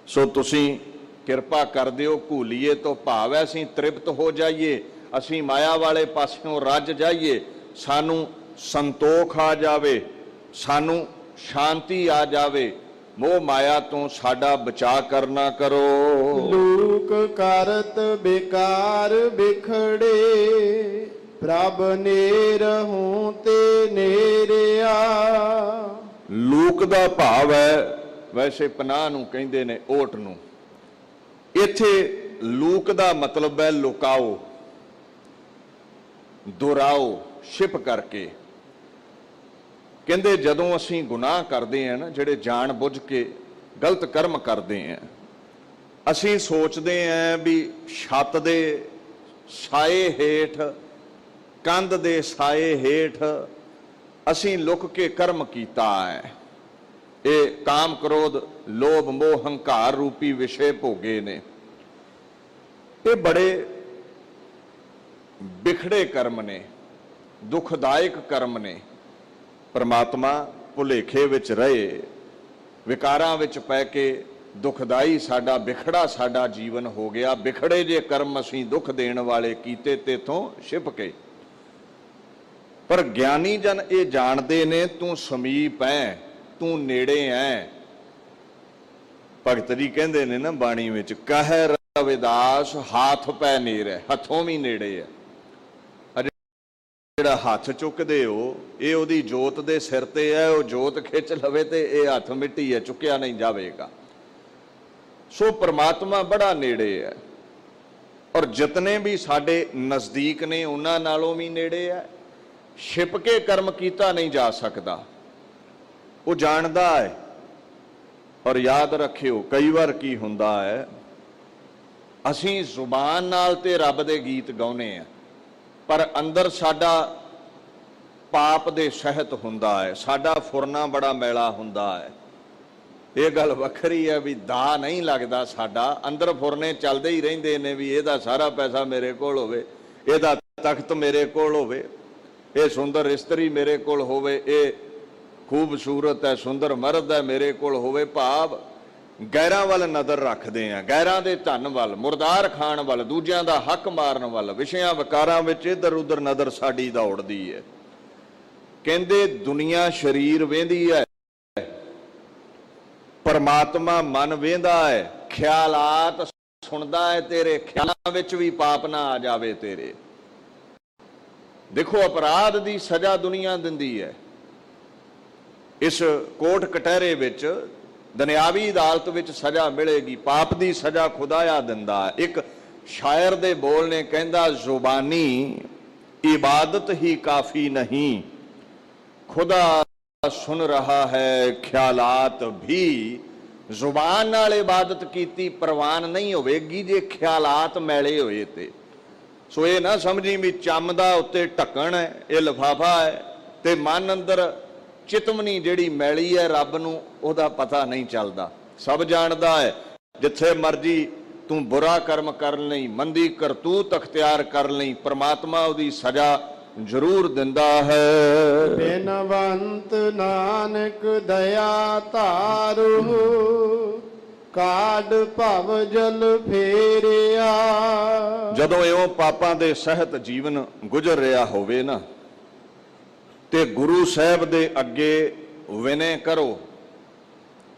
ਸੋ ਤੁਸੀਂ ਕਿਰਪਾ ਕਰ ਦਿਓ। ਘੂਲੀਏ ਤੋਂ ਭਾਵ ਹੈ ਅਸੀਂ ਤ੍ਰਿਪਤ ਹੋ ਜਾਈਏ, ਅਸੀਂ ਮਾਇਆ ਵਾਲੇ ਪਾਸਿਓਂ ਰੱਜ ਜਾਈਏ, ਸਾਨੂੰ ਸੰਤੋਖ ਆ ਜਾਵੇ, ਸਾਨੂੰ ਸ਼ਾਂਤੀ ਆ ਜਾਵੇ। ਮੋਹ ਮਾਇਆ ਤੋਂ ਸਾਡਾ ਬਚਾਅ ਕਰਨਾ ਕਰੋ। ਲੋਕ ਕਰਤ ਬੇਕਾਰ ਬਿਖੜੇ ਪ੍ਰਭ ਨੇਰਹੁ ਤੇ ਨੇਰਿਆ। ਲੋਕ ਦਾ ਭਾਵ ਹੈ, ਵੈਸੇ ਪਨਾਹ ਨੂੰ ਕਹਿੰਦੇ ਨੇ, ਓਟ ਨੂੰ। ਇੱਥੇ ਲੂਕ ਦਾ ਮਤਲਬ ਹੈ ਲੁਕਾਓ, ਦੁਹਰਾਓ, ਛਿਪ ਕਰਕੇ। ਕਹਿੰਦੇ ਜਦੋਂ ਅਸੀਂ ਗੁਨਾਹ ਕਰਦੇ ਹਾਂ ਨਾ, ਜਿਹੜੇ ਜਾਣ ਬੁੱਝ ਕੇ ਗਲਤ ਕਰਮ ਕਰਦੇ ਹਾਂ, ਅਸੀਂ ਸੋਚਦੇ ਹਾਂ ਵੀ ਛੱਤ ਦੇ ਸਾਏ ਹੇਠ, ਕੰਧ ਦੇ ਸਾਏ ਹੇਠ ਅਸੀਂ ਲੁਕ ਕੇ ਕਰਮ ਕੀਤਾ ਹੈ। ਇਹ ਕਾਮ, ਕ੍ਰੋਧ, ਲੋਭ, ਮੋਹ, ਹੰਕਾਰ ਰੂਪੀ ਵਿਸ਼ੇ ਭੋਗੇ ਨੇ। ਇਹ ਬੜੇ ਵਿਖੜੇ ਕਰਮ ਨੇ, ਦੁਖਦਾਇਕ ਕਰਮ ਨੇ। ਪਰਮਾਤਮਾ ਭੁਲੇਖੇ ਵਿੱਚ ਰਹੇ, ਵਿਕਾਰਾਂ ਵਿੱਚ ਪੈ ਕੇ ਦੁਖਦਾਈ ਸਾਡਾ ਵਿਖੜਾ ਸਾਡਾ ਜੀਵਨ ਹੋ ਗਿਆ। ਵਿਖੜੇ ਜੇ ਕਰਮ ਅਸੀਂ ਦੁੱਖ ਦੇਣ ਵਾਲੇ ਕੀਤੇ ਤੇਥੋਂ ਛਿਪ ਕੇ। ਪਰ ਗਿਆਨੀ ਜਨ ਇਹ ਜਾਣਦੇ ਨੇ, ਤੂੰ ਸਮੀਪ ਹੈ, ਤੂੰ ਨੇੜੇ ਹੈ। ਭਗਤ ਜੀ ਕਹਿੰਦੇ ਨੇ ਨਾ ਬਾਣੀ ਵਿੱਚ, ਕਹਿ ਰਵਿਦਾਸ ਹਾਥ ਪੈ ਨੇੜੇ, ਹੱਥੋਂ ਵੀ ਨੇੜੇ ਹੈ। ਜਿਹੜਾ ਹੱਥ ਚੁੱਕਦੇ ਹੋ, ਇਹ ਉਹਦੀ ਜੋਤ ਦੇ ਸਿਰ ਤੇ ਹੈ, ਉਹ ਜੋਤ ਖਿੱਚ ਲਵੇ ਤੇ ਇਹ ਹੱਥ ਮਿੱਟੀ ਹੈ, ਚੁੱਕਿਆ ਨਹੀਂ ਜਾਵੇਗਾ। ਸੋ ਪਰਮਾਤਮਾ ਬੜਾ ਨੇੜੇ ਹੈ, ਔਰ ਜਿਤਨੇ ਵੀ ਸਾਡੇ ਨਜ਼ਦੀਕ ਨੇ ਉਹਨਾਂ ਨਾਲੋਂ ਵੀ ਨੇੜੇ ਹੈ। ਛਿਪ ਕੇ ਕਰਮ ਕੀਤਾ ਨਹੀਂ ਜਾ ਸਕਦਾ, ਉਹ ਜਾਣਦਾ ਹੈ। ਔਰ ਯਾਦ ਰੱਖਿਓ, ਕਈ ਵਾਰ ਕੀ ਹੁੰਦਾ ਹੈ, ਅਸੀਂ ਜ਼ੁਬਾਨ ਨਾਲ ਤੇ ਰੱਬ ਦੇ ਗੀਤ ਗਾਉਂਦੇ ਆ, ਪਰ ਅੰਦਰ ਸਾਡਾ ਪਾਪ ਦੇ ਸਹਿਤ ਹੁੰਦਾ ਹੈ, ਸਾਡਾ ਫੁਰਨਾ ਬੜਾ ਮੈਲਾ ਹੁੰਦਾ ਹੈ। ਇਹ ਗੱਲ ਵੱਖਰੀ ਹੈ ਵੀ ਦਾ ਨਹੀਂ ਲੱਗਦਾ ਸਾਡਾ, ਅੰਦਰ ਫੁਰਨੇ ਚੱਲਦੇ ਹੀ ਰਹਿੰਦੇ ਨੇ ਵੀ ਇਹਦਾ ਸਾਰਾ ਪੈਸਾ ਮੇਰੇ ਕੋਲ ਹੋਵੇ, ਇਹਦਾ ਤਖਤ ਮੇਰੇ ਕੋਲ ਹੋਵੇ, ਇਹ ਸੁੰਦਰ ਇਸਤਰੀ ਮੇਰੇ ਕੋਲ ਹੋਵੇ, ਇਹ ਖੂਬਸੂਰਤ ਹੈ, ਸੁੰਦਰ ਮਰਦ ਹੈ ਮੇਰੇ ਕੋਲ ਹੋਵੇ। ਭਾਵ ਗੈਰਾਂ ਵੱਲ ਨਜ਼ਰ ਰੱਖਦੇ ਆ, ਗੈਰਾਂ ਦੇ ਧਨ ਵੱਲ, ਮੁਰਦਾਰ ਖਾਣ ਵੱਲ, ਦੂਜਿਆਂ ਦਾ ਹੱਕ ਮਾਰਨ ਵੱਲ, ਵਿਸ਼ਿਆਂ ਵਿਕਾਰਾਂ ਵਿੱਚ ਇੱਧਰ ਉੱਧਰ ਨਜ਼ਰ ਸਾਡੀ ਦੌੜਦੀ ਹੈ। ਕਹਿੰਦੇ ਦੁਨੀਆ ਸਰੀਰ ਵੇਂਦੀ ਹੈ, ਪਰਮਾਤਮਾ ਮਨ ਵੇਂਦਾ ਹੈ। ਖਿਆਲਾਤ ਸੁਣਦਾ ਹੈ, ਤੇਰੇ ਖਿਆਲਾਂ ਵਿੱਚ ਵੀ ਪਾਪ ਨਾ ਆ ਜਾਵੇ ਤੇਰੇ। ਦੇਖੋ, ਅਪਰਾਧ ਦੀ ਸਜ਼ਾ ਦੁਨੀਆ ਦਿੰਦੀ ਹੈ। ਇਸ ਕੋਰਟ ਕਟਹਿਰੇ ਵਿੱਚ, ਦੁਨਿਆਵੀ ਅਦਾਲਤ ਵਿੱਚ ਸਜ਼ਾ ਮਿਲੇਗੀ, ਪਾਪ ਦੀ ਸਜ਼ਾ ਖੁਦਾਇਆ ਦਿੰਦਾ ਹੈ। ਇੱਕ ਸ਼ਾਇਰ ਦੇ ਬੋਲ ਨੇ, ਕਹਿੰਦਾ ਜ਼ੁਬਾਨੀ ਇਬਾਦਤ ਹੀ ਕਾਫੀ ਨਹੀਂ, ਖੁਦਾ ਸੁਣ ਰਹਾ ਹੈ ਖਿਆਲਾਤ ਵੀ। ਜ਼ੁਬਾਨ ਨਾਲ ਇਬਾਦਤ ਕੀਤੀ ਪ੍ਰਵਾਨ ਨਹੀਂ ਹੋਵੇਗੀ ਜੇ ਖਿਆਲਾਤ ਮੈਲੇ ਹੋਏ ਤੇ। ਸੋ ਇਹ ਨਾ ਸਮਝੀ ਵੀ ਚੰਮ ਦਾ ਉੱਤੇ ਢੱਕਣ ਹੈ, ਇਹ ਲਿਫਾਫਾ ਹੈ, ਤੇ ਮਨ ਅੰਦਰ ਚਿਤਮਨੀ ਜਿਹੜੀ ਮੈਲੀ ਹੈ, ਰੱਬ ਨੂੰ ਉਹਦਾ ਪਤਾ ਨਹੀਂ ਚੱਲਦਾ। ਸਭ ਜਾਣਦਾ ਹੈ, ਜਿੱਥੇ ਮਰਜੀ ਤੂੰ ਬੁਰਾ ਕਰਮ ਕਰ ਲਈ, ਮੰਦੀ ਕਰਤੂਤ ਅਖਤਿਆਰ ਕਰ ਲਈ, ਪਰਮਾਤਮਾ ਉਹਦੀ ਸਜ਼ਾ ਜ਼ਰੂਰ ਦਿੰਦਾ ਹੈ। ਬਿਨਵੰਤ ਨਾਨਕ ਦਇਆ ਧਾਰੂ, ਕਾਢ ਭਵ ਜਲ ਫੇਰਿਆ। ਜਦੋਂ ਇਉਂ ਪਾਪਾਂ ਦੇ ਸਹਿਤ ਜੀਵਨ ਗੁਜ਼ਰ ਰਿਹਾ ਹੋਵੇ ਨਾ, ਤੇ ਗੁਰੂ ਸਾਹਿਬ ਦੇ ਅੱਗੇ ਵਿਨੈ ਕਰੋ।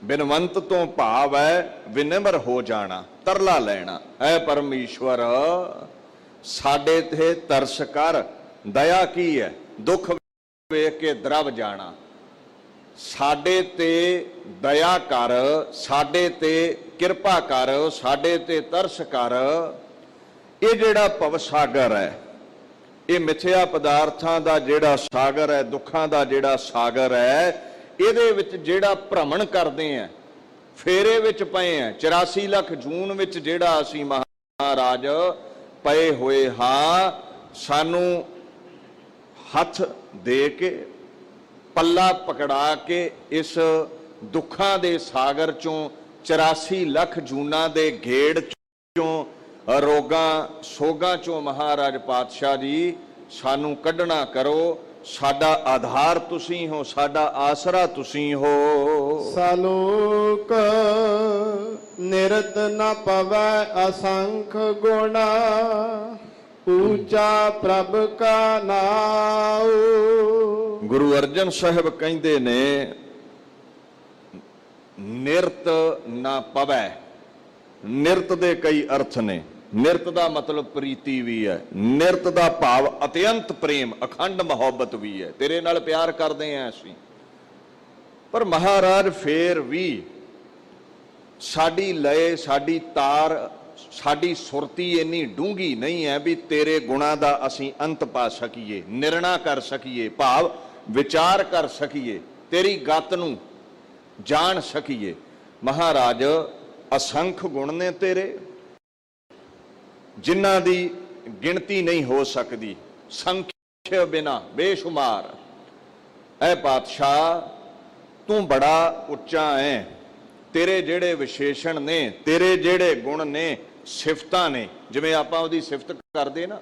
ਬਿਨਵੰਤ ਤੋਂ ਭਾਵ ਹੈ ਵਿਨਮਰ ਹੋ ਜਾਣਾ, ਤਰਲਾ ਲੈਣਾ। ਐ ਪਰਮੇਸ਼ਵਰ, ਸਾਡੇ ਤੇ ਤਰਸ ਕਰ। ਦਇਆ ਕੀ ਹੈ? ਦੁੱਖ ਵੇਖ ਕੇ ਦਰਵ ਜਾਣਾ। ਸਾਡੇ ਤੇ ਦਇਆ ਕਰ, ਸਾਡੇ ਤੇ ਕਿਰਪਾ ਕਰ, ਸਾਡੇ ਤੇ ਤਰਸ ਕਰ। ਇਹ ਜਿਹੜਾ ਭਵ ਸਾਗਰ ਹੈ, ਇਹ ਮਿੱਥਿਆ ਪਦਾਰਥਾਂ ਦਾ ਜਿਹੜਾ ਸਾਗਰ ਹੈ, ਦੁੱਖਾਂ ਦਾ ਜਿਹੜਾ ਸਾਗਰ ਹੈ, ਇਹਦੇ ਵਿੱਚ ਜਿਹੜਾ ਭ੍ਰਮਣ ਕਰਦੇ ਆ, ਫੇਰੇ ਵਿੱਚ ਪਏ ਆ। 84 ਲੱਖ ਜੂਨ ਵਿੱਚ ਜਿਹੜਾ ਅਸੀਂ ਮਹਾਰਾਜ ਪਏ ਹੋਏ ਹਾਂ, ਸਾਨੂੰ ਹੱਥ ਦੇ ਕੇ, ਪੱਲਾ ਪਕੜਾ ਕੇ ਇਸ ਦੁੱਖਾਂ ਦੇ ਸਾਗਰ ਚੋਂ, 84 ਲੱਖ ਜੂਨਾਂ ਦੇ ਗੇੜ ਚੋਂ, ਰੋਗਾਂ ਸੋਗਾਂ ਚੋਂ ਮਹਾਰਾਜ ਪਾਤਸ਼ਾਹ ਜੀ ਸਾਨੂੰ ਕੱਢਣਾ ਕਰੋ। ਸਾਡਾ ਆਧਾਰ ਤੁਸੀਂ ਹੋ, ਸਾਡਾ ਆਸਰਾ ਤੁਸੀਂ ਹੋ। ਸਲੋਕ ਨਿਰਤ ਨ ਪਵੈ ਅਸੰਖ ਗੁਣਾ, ਊਚਾ ਪ੍ਰਭ ਕਾ ਨਾਉ। ਗੁਰੂ ਅਰਜਨ ਸਾਹਿਬ ਕਹਿੰਦੇ ਨੇ, ਨਿਰਤ ਨਾ ਪਵੈ। ਨਿਰਤ ਦੇ ਕਈ ਅਰਥ ਨੇ। ਨਿਰਤ ਦਾ ਮਤਲਬ ਪ੍ਰੀਤੀ ਵੀ ਹੈ, ਨਿਰਤ ਦਾ ਭਾਵ ਅਤਿਅੰਤ ਪ੍ਰੇਮ, ਅਖੰਡ ਮੁਹੱਬਤ ਵੀ ਹੈ। ਤੇਰੇ ਨਾਲ ਪਿਆਰ ਕਰਦੇ ਆਂ ਅਸੀਂ, ਪਰ ਮਹਾਰਾਜ ਫੇਰ ਵੀ ਸਾਡੀ ਲਏ, ਸਾਡੀ ਤਾਰ ਸਾਡੀ ਸੁਰਤੀ ਇੰਨੀ ਡੂੰਘੀ ਨਹੀਂ ਹੈ ਵੀ ਤੇਰੇ ਗੁਣਾਂ ਦਾ ਅਸੀਂ ਅੰਤ ਪਾ ਸਕੀਏ, ਨਿਰਣਾ ਕਰ ਸਕੀਏ, ਭਾਵ ਵਿਚਾਰ ਕਰ ਸਕੀਏ, ਤੇਰੀ ਗੱਤ ਨੂੰ ਜਾਣ ਸਕੀਏ। ਮਹਾਰਾਜ ਅਸੰਖ ਗੁਣ ਨੇ ਤੇਰੇ, ਜਿਨ੍ਹਾਂ ਦੀ ਗਿਣਤੀ ਨਹੀਂ ਹੋ ਸਕਦੀ, ਸੰਖਿਆ ਬਿਨਾ ਬੇਸ਼ੁਮਾਰ। ਐ ਪਾਤਸ਼ਾਹ ਤੂੰ ਬੜਾ ਉੱਚਾ ਹੈ, ਤੇਰੇ ਜਿਹੜੇ ਵਿਸ਼ੇਸ਼ਣ ਨੇ, ਤੇਰੇ ਜਿਹੜੇ ਗੁਣ ਨੇ, ਸਿਫਤਾਂ ਨੇ, ਜਿਵੇਂ ਆਪਾਂ ਉਹਦੀ ਸਿਫਤ ਕਰਦੇ ਨਾ,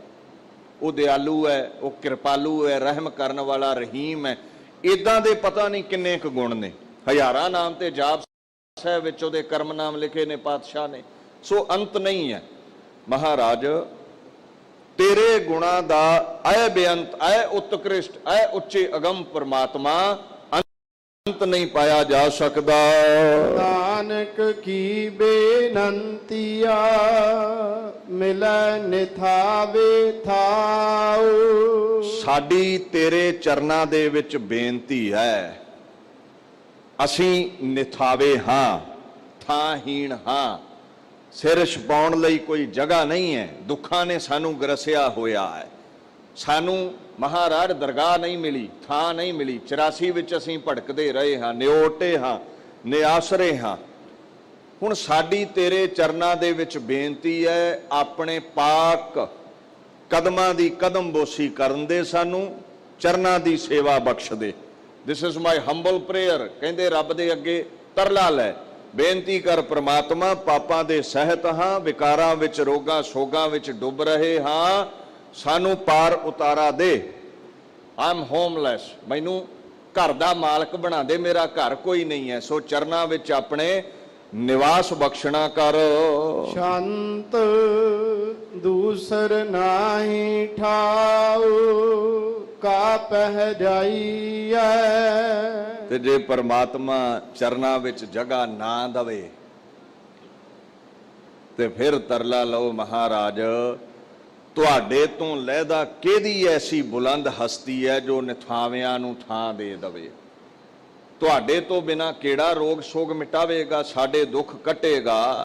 ਉਹ ਦਿਆਲੂ ਹੈ, ਉਹ ਕਿਰਪਾਲੂ ਹੈ, ਰਹਿਮ ਕਰਨ ਵਾਲਾ ਰਹੀਮ ਹੈ, ਇਦਾਂ ਦੇ ਪਤਾ ਨਹੀਂ ਕਿੰਨੇ ਕੁ ਗੁਣ ਨੇ। ਹਜ਼ਾਰਾਂ ਨਾਮ ਤੇ ਜਾਪ ਸਾਹਿਬ ਵਿੱਚ ਉਹਦੇ ਕਰਮ ਨਾਮ ਲਿਖੇ ਨੇ ਪਾਤਸ਼ਾਹ ਨੇ, ਸੋ ਅੰਤ ਨਹੀਂ ਹੈ। ਮਹਾਰਾਜ ਤੇਰੇ ਗੁਣਾਂ ਦਾ ਐ ਬੇਅੰਤ, ਐ ਉਤਕ੍ਰਿਸ਼ਟ, ਐ ਉੱਚੇ ਅਗੰਮ ਪਰਮਾਤਮਾ ਅੰਤ ਨਹੀਂ ਪਾਇਆ ਜਾ ਸਕਦਾ। ਨਾਨਕ ਕੀ ਬੇਨੰਤੀਆ ਮਿਲੈ ਨਿਥਾਵੇ ਥਾਉ। ਸਾਡੀ ਤੇਰੇ ਚਰਨਾਂ ਦੇ ਵਿੱਚ ਬੇਨਤੀ ਹੈ, ਅਸੀਂ ਨਿਥਾਵੇ ਹਾਂ, ਥਾਂਹੀਣ ਹਾਂ, ਸਿਰ ਛਪਾਉਣ ਲਈ ਕੋਈ ਜਗ੍ਹਾ ਨਹੀਂ ਹੈ। ਦੁੱਖਾਂ ਨੇ ਸਾਨੂੰ ਗਰਸਿਆ ਹੋਇਆ ਹੈ, ਸਾਨੂੰ ਮਹਾਰਾਜ ਦਰਗਾਹ ਨਹੀਂ ਮਿਲੀ, ਥਾਂ ਨਹੀਂ ਮਿਲੀ। 84 ਵਿੱਚ ਅਸੀਂ ਭਟਕਦੇ ਰਹੇ ਹਾਂ, ਨਿਓਟੇ ਹਾਂ, ਨਿਆਸਰੇ ਹਾਂ। ਹੁਣ ਸਾਡੀ ਤੇਰੇ ਚਰਨਾਂ ਦੇ ਵਿੱਚ ਬੇਨਤੀ ਹੈ, ਆਪਣੇ ਪਾਕ ਕਦਮਾਂ ਦੀ ਕਦਮਬੋਸੀ ਕਰਨ ਦੇ, ਸਾਨੂੰ ਚਰਨਾਂ ਦੀ ਸੇਵਾ ਬਖਸ਼ ਦੇ। This is my humble prayer. ਕਹਿੰਦੇ ਰੱਬ ਦੇ ਅੱਗੇ ਤਰਲਾ ਲੈ, ਬੇਨਤੀ ਕਰ ਪ੍ਰਮਾਤਮਾ, ਪਾਪਾਂ ਦੇ ਸਹਿਤ ਹਾਂ, ਵਿਕਾਰਾਂ ਵਿੱਚ, ਰੋਗਾਂ ਸੋਗਾਂ ਵਿੱਚ ਡੁੱਬ ਰਹੇ ਹਾਂ, ਸਾਨੂੰ ਪਾਰ ਉਤਾਰਾ ਦੇ। ਆਈ ਐਮ ਹੋਮਲੈਸ, ਮੈਨੂੰ ਘਰ ਦਾ ਮਾਲਕ ਬਣਾ ਦੇ, ਮੇਰਾ ਘਰ ਕੋਈ ਨਹੀਂ ਹੈ, ਸੋ ਚਰਨਾਂ ਵਿੱਚ ਆਪਣੇ ਨਿਵਾਸ ਬਖਸ਼ਣਾ ਕਰ। ਸ਼ਾਂਤ ਦੂਸਰ ਨਾਹੀ ਠਾਉ ਕਾ ਪਹਿ ਜਾਈਐ। ਤੇ ਜੇ ਪਰਮਾਤਮਾ ਚਰਨਾਂ ਵਿੱਚ ਜਗ੍ਹਾ ਨਾ ਦਵੇ ਤੇ ਫਿਰ ਤਰਲਾ ਲਓ, ਮਹਾਰਾਜ ਤੁਹਾਡੇ ਤੋਂ ਲਹਿਦਾ ਕਿਹਦੀ ਐਸੀ ਬੁਲੰਦ ਹਸਤੀ ਹੈ ਜੋ ਨਿਥਾਵਿਆਂ ਨੂੰ ਥਾਂ ਦੇ ਦਵੇ। ਤੁਹਾਡੇ ਤੋਂ ਬਿਨਾ ਕਿਹੜਾ ਰੋਗ ਸੋਗ ਮਿਟਾਵੇਗਾ, ਸਾਡੇ ਦੁੱਖ ਕੱਟੇਗਾ।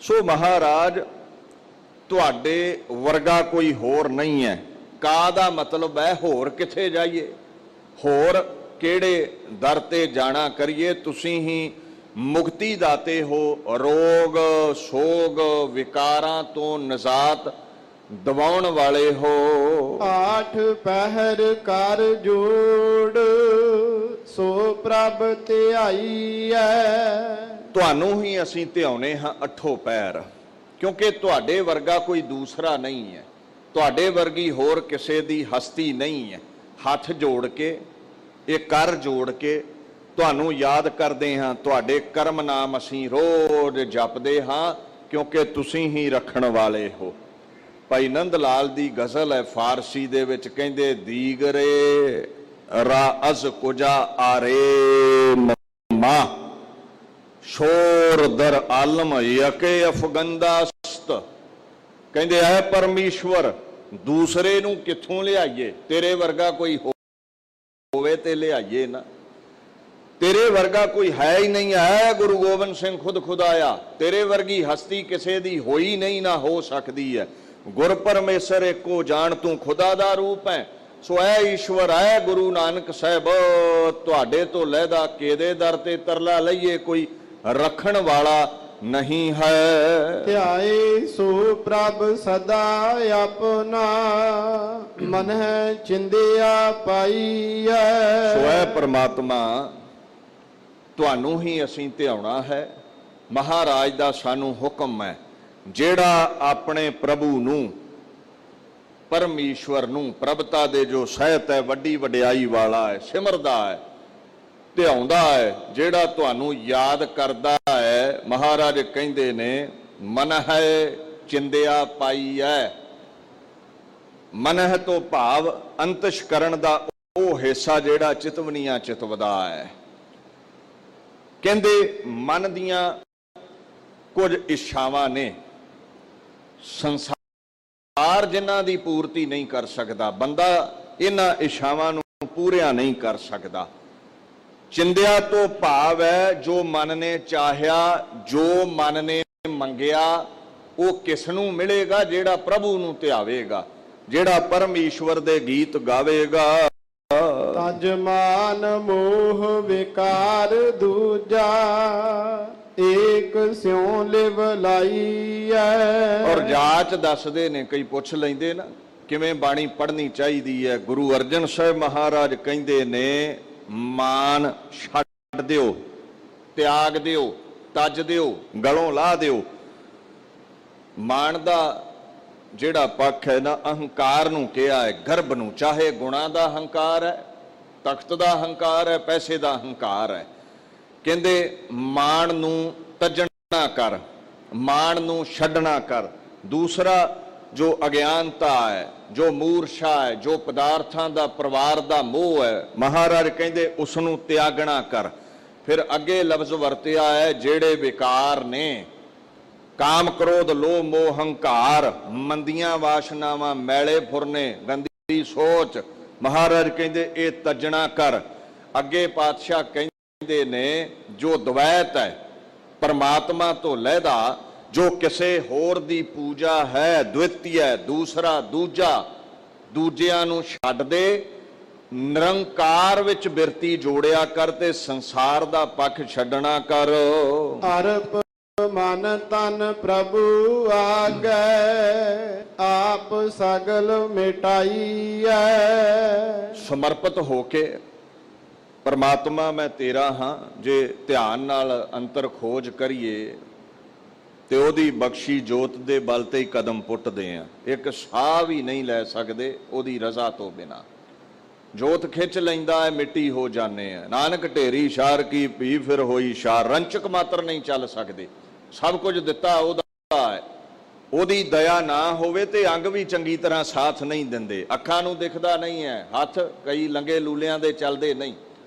ਸੋ ਮਹਾਰਾਜ ਤੁਹਾਡੇ ਵਰਗਾ ਕੋਈ ਹੋਰ ਨਹੀਂ ਹੈ। ਕਾ ਦਾ ਮਤਲਬ ਹੈ ਹੋਰ ਕਿੱਥੇ ਜਾਈਏ, ਹੋਰ ਕਿਹੜੇ ਦਰ ਤੇ ਜਾਣਾ ਕਰੀਏ। ਤੁਸੀਂ ਹੀ ਮੁਕਤੀ ਦਾਤੇ ਹੋ, ਰੋਗ ਸੋਗ ਵਿਕਾਰਾਂ ਤੋਂ ਨਿਜਾਤ ਦਿਵਾਉਣ ਵਾਲੇ ਹੋ। ਆਠ ਪਹਿਰ ਕਰ ਜੋੜ ਸੋ ਪ੍ਰਭ ਧਿਆਈਐ। ਤੁਹਾਨੂੰ ਹੀ ਅਸੀਂ ਧਿਆਉਨੇ ਹਾਂ ਅੱਠੋਂ ਪੈਰ, ਕਿਉਂਕਿ ਤੁਹਾਡੇ ਵਰਗਾ ਕੋਈ ਦੂਸਰਾ ਨਹੀਂ ਹੈ, ਤੁਹਾਡੇ ਵਰਗੀ ਹੋਰ ਕਿਸੇ ਦੀ ਹਸਤੀ ਨਹੀਂ ਹੈ। ਹੱਥ ਜੋੜ ਕੇ, ਇਹ ਕਰ ਜੋੜ ਕੇ ਤੁਹਾਨੂੰ ਯਾਦ ਕਰਦੇ ਹਾਂ, ਤੁਹਾਡੇ ਕਰਮ ਨਾਮ ਅਸੀਂ ਰੋਜ਼ ਜਪਦੇ ਹਾਂ, ਕਿਉਂਕਿ ਤੁਸੀਂ ਹੀ ਰੱਖਣ ਵਾਲੇ ਹੋ। ਭਾਈ ਨੰਦ ਲਾਲ ਦੀ ਗਜ਼ਲ ਹੈ ਫਾਰਸੀ ਦੇ ਵਿੱਚ, ਕਹਿੰਦੇ ਦੀਗਰੇ ਰਾਜ਼ ਕੁਜਾ ਆਰੇ ਮਾ ਸ਼ੋਰ ਦਰ ਆਲਮ ਯਕੇ ਅਫਗੰਦਾਸਤ। ਕਹਿੰਦੇ ਐ ਪਰਮੇਸ਼ਵਰ ਦੂਸਰੇ ਨੂੰ ਕਿੱਥੋਂ ਲਿਆਈਏ, ਤੇਰੇ ਵਰਗਾ ਕੋਈ ਹੋਵੇ ਤੇ ਲਿਆਈਏ ਨਾ, ਤੇਰੇ ਵਰਗਾ ਕੋਈ ਹੈ ਹੀ ਨਹੀਂ ਹੈ। ਗੁਰੂ ਗੋਬਿੰਦ ਸਿੰਘ ਖੁਦ ਖੁਦਾਇਆ, ਤੇਰੇ ਵਰਗੀ ਹਸਤੀ ਕਿਸੇ ਦੀ ਹੋਈ ਨਹੀਂ, ਨਾ ਹੋ ਸਕਦੀ ਹੈ। ਗੁਰ ਪਰਮੇਸ਼ਰ ਏਕੋ ਜਾਣ, ਤੂੰ ਖੁਦਾ ਦਾ ਰੂਪ ਹੈ। ਸੋ ਐ ਈਸ਼ਵਰ ਐ ਗੁਰੂ ਨਾਨਕ ਸਾਹਿਬ, ਤੁਹਾਡੇ ਤੋਂ ਲਹਿਦਾ ਕਿਹਦੇ ਦਰ ਤੇ ਤਰਲਾ ਲਈਏ, ਕੋਈ ਰੱਖਣ ਵਾਲਾ ਨਹੀਂ ਹੈ। ਧਿਆਏ ਸੋ ਪ੍ਰਭ ਸਦਾ ਆਪਣਾ, ਮਨ ਹੈ ਚਿੰਦਿਆ ਪਾਈਐ। ਸੋ ਐ ਪਰਮਾਤਮਾ ਤੁਹਾਨੂੰ ਹੀ ਅਸੀਂ ਧਿਆਉਣਾ ਹੈ। ਮਹਾਰਾਜ ਦਾ ਸਾਨੂੰ ਹੁਕਮ ਹੈ, ਜਿਹੜਾ ਆਪਣੇ ਪ੍ਰਭੂ ਨੂੰ, ਪਰਮੇਸ਼ਵਰ ਨੂੰ, ਪ੍ਰਭਤਾ ਦੇ ਜੋ ਸਹਿਤ ਹੈ, ਵੱਡੀ ਵਡਿਆਈ ਵਾਲਾ ਹੈ, ਸਿਮਰਦਾ ਹੈ, ਧਿਆਉਂਦਾ ਹੈ, ਜਿਹੜਾ ਤੁਹਾਨੂੰ ਯਾਦ ਕਰਦਾ ਹੈ। ਮਹਾਰਾਜ ਕਹਿੰਦੇ ਨੇ ਮਨ ਹੈ ਚਿੰਦਿਆ ਪਾਈ ਹੈ। ਮਨ ਹੈ ਤੋਂ ਭਾਵ ਅੰਤਸ਼ ਕਰਨ ਦਾ ਉਹ ਹਿੱਸਾ ਜਿਹੜਾ ਚਿਤਵਨੀਆਂ ਚਿਤਵਦਾ ਹੈ। ਕਹਿੰਦੇ ਮਨ ਦੀਆਂ ਕੁਝ ਇੱਛਾਵਾਂ ਨੇ, ਸੰਸਾਰ ਜਿਨ੍ਹਾਂ ਦੀ ਪੂਰਤੀ ਨਹੀਂ ਕਰ ਸਕਦਾ, ਬੰਦਾ ਇਹਨਾਂ ਇੱਛਾਵਾਂ ਨੂੰ ਪੂਰੀਆਂ ਨਹੀਂ ਕਰ ਸਕਦਾ। ਚਿੰਦਿਆ ਤੋਂ ਭਾਵ ਹੈ ਜੋ ਮਨ ਨੇ ਚਾਹਿਆ, ਜੋ ਮਨ ਨੇ ਮੰਗਿਆ ਉਹ ਕਿਸ ਨੂੰ ਮਿਲੇਗਾ? ਜਿਹੜਾ ਪ੍ਰਭੂ ਨੂੰ ਧਿਆਵੇਗਾ, ਜਿਹੜਾ ਪਰਮੇਸ਼ਵਰ ਦੇ ਗੀਤ ਗਾਵੇਗਾ। ਤਜ ਮਾਨ ਮੋਹ ਵਿਕਾਰ ਦੂਜਾ, ਏਕ ਸਿਉ ਲਿਵ ਲਾਈਐ। ਔਰ ਜਾਚ ਦੱਸਦੇ ਨੇ, ਕਈ ਪੁੱਛ ਲੈਂਦੇ ਨਾ ਕਿਵੇਂ ਬਾਣੀ ਪੜ੍ਹਨੀ ਚਾਹੀਦੀ ਹੈ। ਗੁਰੂ ਅਰਜਨ ਸਾਹਿਬ ਮਹਾਰਾਜ ਕਹਿੰਦੇ ਨੇ, ਮਾਨ ਛੱਡ ਦਿਓ, ਤਿਆਗ ਦਿਓ, ਤਜ ਦਿਓ, ਗਲੋਂ ਲਾਹ ਦਿਓ। ਮਾਨ ਦਾ ਜਿਹੜਾ ਪੱਖ ਹੈ ਨਾ, ਅਹੰਕਾਰ ਨੂੰ ਕਿਹਾ ਹੈ, ਗਰਭ ਨੂੰ। ਚਾਹੇ ਗੁਣਾਂ ਦਾ ਹੰਕਾਰ ਹੈ, ਤਖਤ ਦਾ ਹੰਕਾਰ ਹੈ, ਪੈਸੇ ਦਾ ਹੰਕਾਰ ਹੈ। ਕਹਿੰਦੇ ਮਾਣ ਨੂੰ ਤਜਣਾ ਕਰ, ਮਾਣ ਨੂੰ ਛੱਡਣਾ ਕਰ। ਦੂਸਰਾ ਜੋ ਅਗਿਆਨਤਾ ਹੈ, ਜੋ ਮੂਰਛਾ ਹੈ, ਜੋ ਪਦਾਰਥਾਂ ਦਾ ਪਰਿਵਾਰ ਦਾ ਮੋਹ ਹੈ, ਮਹਾਰਾਜ ਕਹਿੰਦੇ ਉਸ ਨੂੰ ਤਿਆਗਣਾ ਕਰ। ਫਿਰ ਅੱਗੇ ਲਫ਼ਜ਼ ਵਰਤਿਆ ਹੈ, ਜਿਹੜੇ ਵਿਕਾਰ ਨੇ, ਕਾਮ ਕ੍ਰੋਧ ਲੋਭ ਮੋਹ ਹੰਕਾਰ, ਮੰਦੀਆਂ ਵਾਸ਼ਨਾਵਾਂ, ਮੈਲੇ ਫੁਰਨੇ, ਗੰਦੀ ਸੋਚ, ਮਹਾਰਾਜ ਕਹਿੰਦੇ ਇਹ ਤਜਣਾ ਕਰ। ਅੱਗੇ ਪਾਤਸ਼ਾਹ ਕਹਿੰਦੇ ਨੇ, ਜੋ ਦਵੈਤ ਹੈ, ਪਰਮਾਤਮਾ ਤੋਂ ਲਹਿਦਾ, ਜੋ ਕਿਸੇ ਹੋਰ ਦੀ ਪੂਜਾ ਹੈ, ਦਵਿਤੀਆ, ਦੂਸਰਾ, ਦੂਜਾ, ਦੂਜਿਆਂ ਨੂੰ ਛੱਡ ਦੇ, ਨਿਰੰਕਾਰ ਵਿੱਚ ਬਿਰਤੀ ਜੋੜਿਆ ਕਰ ਤੇ ਸੰਸਾਰ ਦਾ ਪੱਖ ਛੱਡਣਾ ਕਰ। ਅਰਪ ਮਨ ਤਨ ਪ੍ਰਭੂ ਆਗੈ, ਆਪ ਸਗਲ ਮਿਟਾਈਐ। ਸਮਰਪਿਤ ਹੋ ਕੇ, ਪਰਮਾਤਮਾ ਮੈਂ ਤੇਰਾ ਹਾਂ, ਜੇ ਧਿਆਨ ਨਾਲ ਅੰਤਰ ਖੋਜ ਕਰੀਏ ਤੇ ਉਹਦੀ ਬਖਸ਼ੀ ਜੋਤ ਦੇ ਬਲ ਤੇ ਹੀ ਕਦਮ ਪੁੱਟਦੇ ਆ। ਇੱਕ ਸਾਹ ਵੀ ਨਹੀਂ ਲੈ ਸਕਦੇ ਉਹਦੀ ਰਜ਼ਾ ਤੋਂ ਬਿਨਾ। ਜੋਤ ਖਿੱਚ ਲੈਂਦਾ ਹੈ, ਮਿੱਟੀ ਹੋ ਜਾਂਦੇ ਆ। ਨਾਨਕ ਢੇਰੀ ਸ਼ਾਰ ਕੀ ਭੀ ਫਿਰ ਹੋਈ ਸ਼ਾਰ, ਰੰਚਕ ਮਾਤਰ ਨਹੀਂ ਚੱਲ ਸਕਦੇ। ਸਭ ਕੁਝ ਦਿੱਤਾ ਉਹਦਾ ਹੈ, ਉਹਦੀ ਦਇਆ ਨਾ ਹੋਵੇ ਤੇ ਅੰਗ ਵੀ ਚੰਗੀ ਤਰ੍ਹਾਂ ਸਾਥ ਨਹੀਂ ਦਿੰਦੇ। ਅੱਖਾਂ ਨੂੰ ਦਿਖਦਾ ਨਹੀਂ ਹੈ, ਹੱਥ ਕਈ ਲੰਗੇ ਲੂਲਿਆਂ ਦੇ ਚੱਲਦੇ ਨਹੀਂ।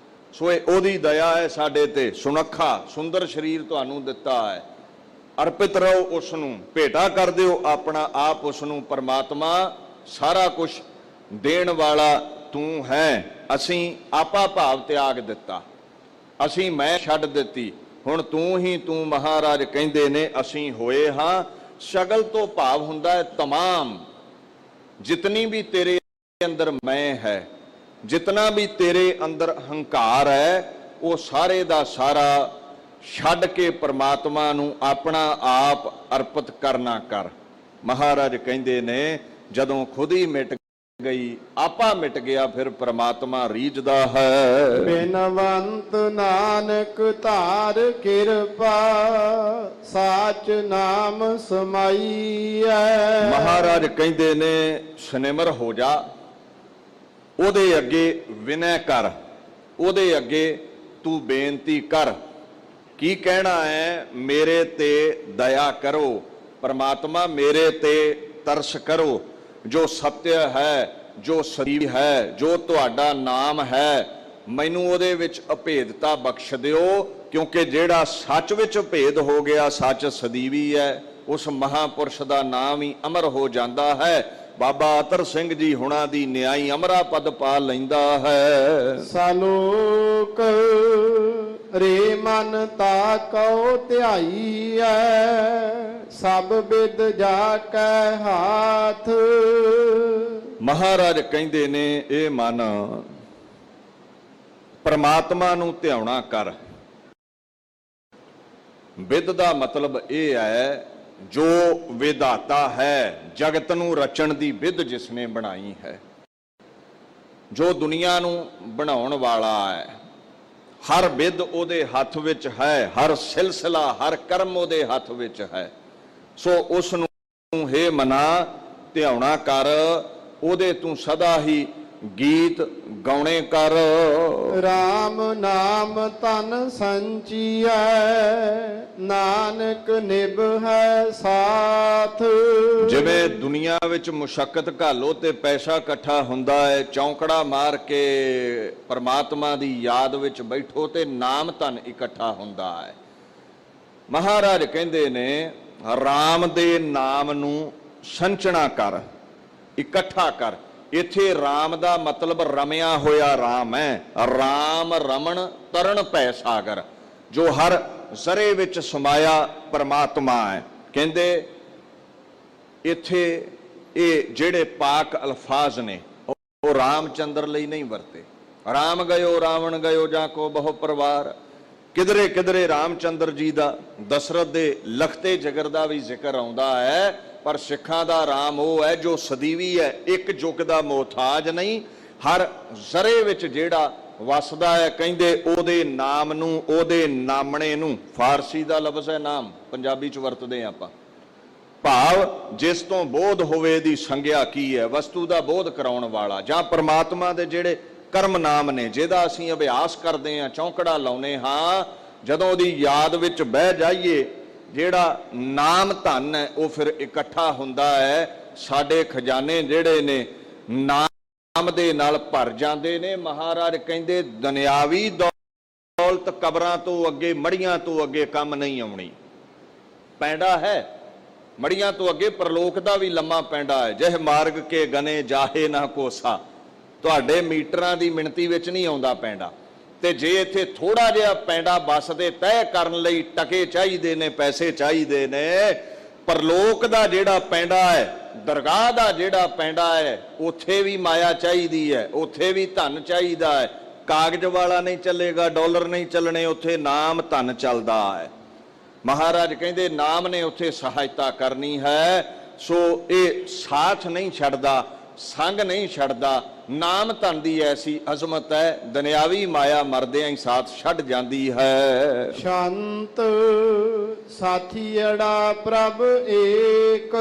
ਸੋ ਇਹ ਉਹਦੀ ਦਇਆ ਹੈ ਸਾਡੇ ਤੇ। ਸੁਨੱਖਾ ਸੁੰਦਰ ਸਰੀਰ ਤੁਹਾਨੂੰ ਦਿੱਤਾ ਹੈ, ਅਰਪਿਤ ਰਹੋ ਉਸ ਨੂੰ, ਭੇਟਾ ਕਰ ਦਿਓ ਆਪਣਾ ਆਪ ਉਸ ਨੂੰ। ਪਰਮਾਤਮਾ ਸਾਰਾ ਕੁਝ ਦੇਣ ਵਾਲਾ ਤੂੰ ਹੈ। ਅਸੀਂ ਆਪਾ ਭਾਵ ਤਿਆਗ ਦਿੱਤਾ, ਅਸੀਂ ਮੈਂ ਛੱਡ ਦਿੱਤੀ, ਹੁਣ ਤੂੰ ਹੀ ਤੂੰ। ਮਹਾਰਾਜ ਕਹਿੰਦੇ ਨੇ, ਅਸੀਂ ਹੋਏ ਹਾਂ ਸ਼ਗਲ ਤੋਂ ਭਾਵ ਹੁੰਦਾ ਹੈ ਤਮਾਮ। ਜਿਤਨੀ ਵੀ ਤੇਰੇ ਅੰਦਰ ਮੈਂ ਹੈ, ਜਿਤਨਾ ਵੀ ਤੇਰੇ ਅੰਦਰ ਹੰਕਾਰ ਹੈ, ਉਹ ਸਾਰੇ ਦਾ ਸਾਰਾ ਛੱਡ ਕੇ ਪਰਮਾਤਮਾ ਨੂੰ ਆਪਣਾ ਆਪ ਅਰਪਿਤ ਕਰਨਾ ਕਰ। ਮਹਾਰਾਜ ਕਹਿੰਦੇ ਨੇ, ਜਦੋਂ ਖੁਦ ਹੀ ਮਿਟ ਗਈ, ਆਪਾ ਮਿਟ ਗਿਆ, ਫਿਰ ਪਰਮਾਤਮਾ ਰੀਝਦਾ ਹੈ। ਬਿਨਵੰਤ ਨਾਨਕ ਧਾਰ ਕਿਰਪਾ, ਸਾਚ ਨਾਮ ਸਮਾਈਐ। ਮਹਾਰਾਜ ਕਹਿੰਦੇ ਨੇ, ਸਨਿਮਰ ਹੋ ਜਾ, ਉਹਦੇ ਅੱਗੇ ਵਿਨੈ ਕਰ, ਉਹਦੇ ਅੱਗੇ ਤੂੰ ਬੇਨਤੀ ਕਰ। ਕੀ ਕਹਿਣਾ ਹੈ? ਮੇਰੇ ਤੇ ਦਇਆ ਕਰੋ ਪਰਮਾਤਮਾ, ਮੇਰੇ ਤੇ ਤਰਸ ਕਰੋ। ਜੋ ਸਤਿ ਹੈ, ਜੋ ਸਦੀ ਹੈ, ਜੋ ਤੁਹਾਡਾ ਨਾਮ ਹੈ, ਮੈਨੂੰ ਉਹਦੇ ਵਿੱਚ ਅਭੇਦਤਾ ਬਖਸ਼ ਦਿਓ। ਕਿਉਂਕਿ ਜਿਹੜਾ ਸੱਚ ਵਿੱਚ ਭੇਦ ਹੋ ਗਿਆ, ਸੱਚ ਸਦੀਵੀ ਹੈ, ਉਸ ਮਹਾਪੁਰਸ਼ ਦਾ ਨਾਮ ਹੀ ਅਮਰ ਹੋ ਜਾਂਦਾ ਹੈ। ਬਾਬਾ ਅਤਰ ਸਿੰਘ ਜੀ ਹੁਣਾਂ ਦੀ ਨਿਆਈ ਅਮਰਾ ਪਦ ਪਾ ਲੈਂਦਾ ਹੈ। ਸਾਲੋਕ ਰੇ ਮਨ ਤਾ ਕਉ ਧਿਆਈਐ, ਸਭ ਬਿਦ ਜਾ ਕੈ ਹਾਥ। ਮਹਾਰਾਜ ਕਹਿੰਦੇ ਨੇ, ਇਹ ਮਨ ਪਰਮਾਤਮਾ ਨੂੰ ਧਿਆਉਣਾ ਕਰ। ਵਿਦ ਦਾ ਮਤਲਬ ਇਹ ਹੈ, ਜੋ ਵਿਧਾਤਾ ਹੈ, ਜਗਤ ਨੂੰ ਰਚਣ ਦੀ ਵਿਧ ਜਿਸ ਨੇ ਬਣਾਈ ਹੈ, ਜੋ ਦੁਨੀਆ ਨੂੰ ਬਣਾਉਣ ਵਾਲਾ ਹੈ, ਹਰ ਵਿਧ ਉਹਦੇ ਹੱਥ ਵਿੱਚ ਹੈ, ਹਰ ਸਿਲਸਿਲਾ, ਹਰ ਕਰਮ ਉਹਦੇ ਹੱਥ ਵਿੱਚ ਹੈ। ਸੋ ਉਸ ਨੂੰ ਹੇ ਮਨਾ ਧਿਆਉਣਾ ਕਰ, ਉਹਦੇ ਤੂੰ ਸਦਾ ਹੀ ਗੀਤ ਗਾਉਣੇ ਕਰ। ਰਾਮ ਨਾਮ ਤਨ ਸੰਚੀਐ, ਨਾਨਕ ਨਿਭ ਹੈ ਸਾਥ। ਜਿਵੇਂ ਦੁਨੀਆ ਵਿੱਚ ਮੁਸ਼ੱਕਤ ਘਾਲੋ ਤੇ ਪੈਸਾ ਇਕੱਠਾ ਹੁੰਦਾ ਹੈ, ਚੌਂਕੜਾ ਮਾਰ ਕੇ ਪਰਮਾਤਮਾ ਦੀ ਯਾਦ ਵਿੱਚ ਬੈਠੋ ਤੇ ਨਾਮ ਧਨ ਇਕੱਠਾ ਹੁੰਦਾ ਹੈ। ਮਹਾਰਾਜ ਕਹਿੰਦੇ ਨੇ, ਰਾਮ ਦੇ ਨਾਮ ਨੂੰ ਸੰਚਣਾ ਕਰ, ਇਕੱਠਾ ਕਰ। ਇੱਥੇ ਰਾਮ ਦਾ ਮਤਲਬ ਰਮਿਆ ਹੋਇਆ ਰਾਮ ਹੈ। ਰਾਮ ਰਮਣ ਤਰਨ ਭੈ ਸਾਗਰ, ਜੋ ਹਰ ਜ਼ਰੇ ਵਿੱਚ ਸਮਾਇਆ ਪਰਮਾਤਮਾ ਹੈ। ਕਹਿੰਦੇ ਇੱਥੇ ਇਹ ਜਿਹੜੇ ਪਾਕ ਅਲਫਾਜ਼ ਨੇ ਉਹ ਰਾਮਚੰਦਰ ਲਈ ਨਹੀਂ ਵਰਤੇ। ਰਾਮ ਗਇਓ ਰਾਵਣ ਗਇਓ ਜਾਂ ਕੋ ਬਹੁ ਪਰਿਵਾਰ, ਕਿਧਰੇ ਕਿਧਰੇ ਰਾਮਚੰਦਰ ਜੀ ਦਾ, ਦਸ਼ਰਥ ਦੇ ਲਖਤੇ ਜਿਗਰ ਦਾ ਵੀ ਜ਼ਿਕਰ ਆਉਂਦਾ ਹੈ। ਪਰ ਸਿੱਖਾਂ ਦਾ ਰਾਮ ਉਹ ਹੈ ਜੋ ਸਦੀਵੀ ਹੈ, ਇੱਕ ਯੁੱਗ ਦਾ ਮੁਹਤਾਜ ਨਹੀਂ, ਹਰ ਜ਼ਰੇ ਵਿੱਚ ਜਿਹੜਾ ਵਸਦਾ ਹੈ। ਕਹਿੰਦੇ ਉਹਦੇ ਨਾਮ ਨੂੰ, ਉਹਦੇ ਨਾਮਣੇ ਨੂੰ, ਫਾਰਸੀ ਦਾ ਲਫ਼ਜ਼ ਹੈ ਨਾਮ, ਪੰਜਾਬੀ ਚ ਵਰਤਦੇ ਆਪਾਂ, ਭਾਵ ਜਿਸ ਤੋਂ ਬੋਧ ਹੋਵੇ ਦੀ ਸੰਗਿਆ ਕੀ ਹੈ, ਵਸਤੂ ਦਾ ਬੋਧ ਕਰਾਉਣ ਵਾਲਾ, ਜਾਂ ਪਰਮਾਤਮਾ ਦੇ ਜਿਹੜੇ ਕਰਮ ਨਾਮ ਨੇ ਜਿਹਦਾ ਅਸੀਂ ਅਭਿਆਸ ਕਰਦੇ ਹਾਂ, ਚੌਂਕੜਾ ਲਾਉਨੇ ਹਾਂ, ਜਦੋਂ ਉਹਦੀ ਯਾਦ ਵਿੱਚ ਬਹਿ ਜਾਈਏ, ਜਿਹੜਾ ਨਾਮ ਧਨ ਹੈ ਉਹ ਫਿਰ ਇਕੱਠਾ ਹੁੰਦਾ ਹੈ। ਸਾਡੇ ਖਜ਼ਾਨੇ ਜਿਹੜੇ ਨੇ ਨਾਮ ਦੇ ਨਾਲ ਭਰ ਜਾਂਦੇ ਨੇ। ਮਹਾਰਾਜ ਕਹਿੰਦੇ ਦੁਨਿਆਵੀ ਦੌਲਤ ਕਬਰਾਂ ਤੋਂ ਅੱਗੇ, ਮੜੀਆਂ ਤੋਂ ਅੱਗੇ ਕੰਮ ਨਹੀਂ ਆਉਣੀ। ਪੈਂਡਾ ਹੈ ਮੜੀਆਂ ਤੋਂ ਅੱਗੇ, ਪਰਲੋਕ ਦਾ ਵੀ ਲੰਮਾ ਪੈਂਡਾ ਹੈ। ਜਿਹ ਮਾਰਗ ਕੇ ਗਨੇ ਜਾਹੇ ਨਾ ਕੋਸਾ, ਤੁਹਾਡੇ ਮੀਟਰਾਂ ਦੀ ਮਿਣਤੀ ਵਿੱਚ ਨਹੀਂ ਆਉਂਦਾ ਪੈਂਡਾ। ਤੇ ਜੇ ਇੱਥੇ ਥੋੜਾ ਜਿਹਾ ਪੈਂਡਾ ਬੱਸ ਦੇ ਤੈਅ ਕਰਨ ਲਈ ਟਕੇ ਚਾਹੀਦੇ ਨੇ, ਪੈਸੇ ਚਾਹੀਦੇ ਨੇ, ਪਰਲੋਕ ਦਾ ਜਿਹੜਾ ਪੈਂਡਾ ਹੈ, ਦਰਗਾਹ ਦਾ ਜਿਹੜਾ ਪੈਂਡਾ ਹੈ, ਉੱਥੇ ਵੀ ਮਾਇਆ ਚਾਹੀਦੀ ਹੈ, ਉੱਥੇ ਵੀ ਧਨ ਚਾਹੀਦਾ ਹੈ। ਕਾਗਜ਼ ਵਾਲਾ ਨਹੀਂ ਚੱਲੇਗਾ, ਡਾਲਰ ਨਹੀਂ ਚੱਲਣੇ, ਉੱਥੇ ਨਾਮ ਧਨ ਚੱਲਦਾ ਹੈ। ਮਹਾਰਾਜ ਕਹਿੰਦੇ ਨਾਮ ਨੇ ਉੱਥੇ ਸਹਾਇਤਾ ਕਰਨੀ ਹੈ। ਸੋ ਇਹ ਸਾਥ ਨਹੀਂ ਛੱਡਦਾ, ਸੰਗ ਨਹੀਂ ਛੱਡਦਾ। ਨਾਮ ਧਨ ਦੀ ਐਸੀ ਅਜ਼ਮਤ ਹੈ, ਦੁਨਿਆਵੀ ਮਾਇਆ ਮਰਦਿਆਂ ਹੀ ਸਾਥ ਛੱਡ ਜਾਂਦੀ ਹੈ। ਸ਼ਾਂਤ ਸਾਥੀੜਾ ਪ੍ਰਭ ਏਕ,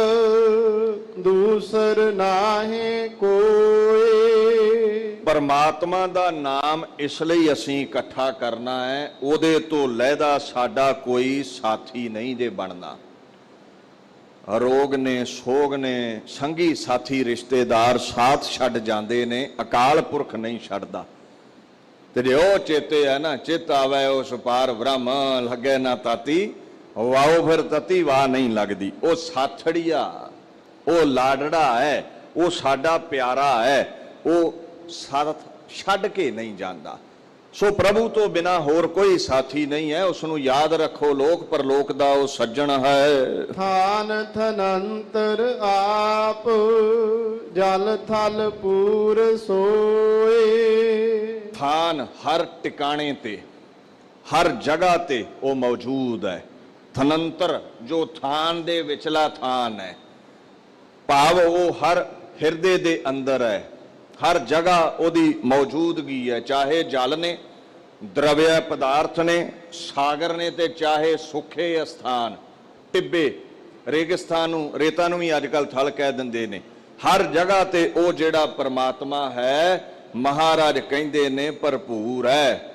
ਦੂਸਰ ਨਾਹੀ ਕੋਏ। ਪਰਮਾਤਮਾ ਦਾ ਨਾਮ ਇਸ ਲਈ ਅਸੀਂ ਇਕੱਠਾ ਕਰਨਾ ਹੈ, ਉਹਦੇ ਤੋਂ ਲਹਿਦਾ ਸਾਡਾ ਕੋਈ ਸਾਥੀ ਨਹੀਂ ਜੇ ਬਣਨਾ। ਰੋਗ ਨੇ, ਸੋਗ ਨੇ, ਸੰਗੀ ਸਾਥੀ ਰਿਸ਼ਤੇਦਾਰ ਸਾਥ ਛੱਡ ਜਾਂਦੇ ਨੇ, ਅਕਾਲ ਪੁਰਖ ਨਹੀਂ ਛੱਡਦਾ। ਤੇ ਜੇ ਉਹ ਚੇਤੇ ਹੈ ਨਾ, ਚਿਤ ਆਵੇ ਉਸ ਪਾਰ ਬ੍ਰਹਮ, ਲੱਗੇ ਨਾ ਤਾਤੀ ਵਾਓ, ਫਿਰ ਤਤੀ ਵਾਹ ਨਹੀਂ ਲੱਗਦੀ। ਉਹ ਸਾਥੜੀਆ, ਉਹ ਲਾਡੜਾ ਹੈ, ਉਹ ਸਾਡਾ ਪਿਆਰਾ ਹੈ, ਉਹ ਸਾਥ ਛੱਡ ਕੇ ਨਹੀਂ ਜਾਂਦਾ। ਸੋ ਪ੍ਰਭੂ ਤੋਂ ਬਿਨਾ ਹੋਰ ਕੋਈ ਸਾਥੀ ਨਹੀਂ ਹੈ। ਉਸ ਨੂੰ ਯਾਦ ਰੱਖੋ, ਲੋਕ ਪਰਲੋਕ ਦਾ ਉਹ ਸੱਜਣ ਹੈ। ਥਾਨ ਥਨੰਤਰ ਆਪ, ਜਲ ਥਲ ਪੂਰ ਸੋਏ। ਥਾਨ ਹਰ ਟਿਕਾਣੇ ਤੇ, ਹਰ ਜਗ੍ਹਾ ਤੇ ਉਹ ਮੌਜੂਦ ਹੈ। ਥਨੰਤਰ ਜੋ ਥਾਨ ਦੇ ਵਿਚਲਾ ਥਾਨ ਹੈ, ਭਾਵ ਉਹ ਹਰ ਹਿਰਦੇ ਦੇ ਅੰਦਰ ਹੈ, ਹਰ ਜਗ੍ਹਾ ਉਹਦੀ ਮੌਜੂਦਗੀ ਹੈ। ਚਾਹੇ ਜਲ ਨੇ, ਦਰਵਿਆ ਪਦਾਰਥ ਨੇ, ਸਾਗਰ ਨੇ, ਤੇ ਚਾਹੇ ਸੁੱਖੇ ਅਸਥਾਨ, ਟਿੱਬੇ, ਰੇਗਿਸਤਾਨ ਨੂੰ, ਰੇਤਾ ਨੂੰ ਵੀ ਅੱਜ ਕੱਲ੍ਹ ਥਲ ਕਹਿ ਦਿੰਦੇ ਨੇ। ਹਰ ਜਗ੍ਹਾ ਤੇ ਉਹ ਜਿਹੜਾ ਪਰਮਾਤਮਾ ਹੈ, ਮਹਾਰਾਜ ਕਹਿੰਦੇ ਨੇ ਭਰਪੂਰ ਹੈ,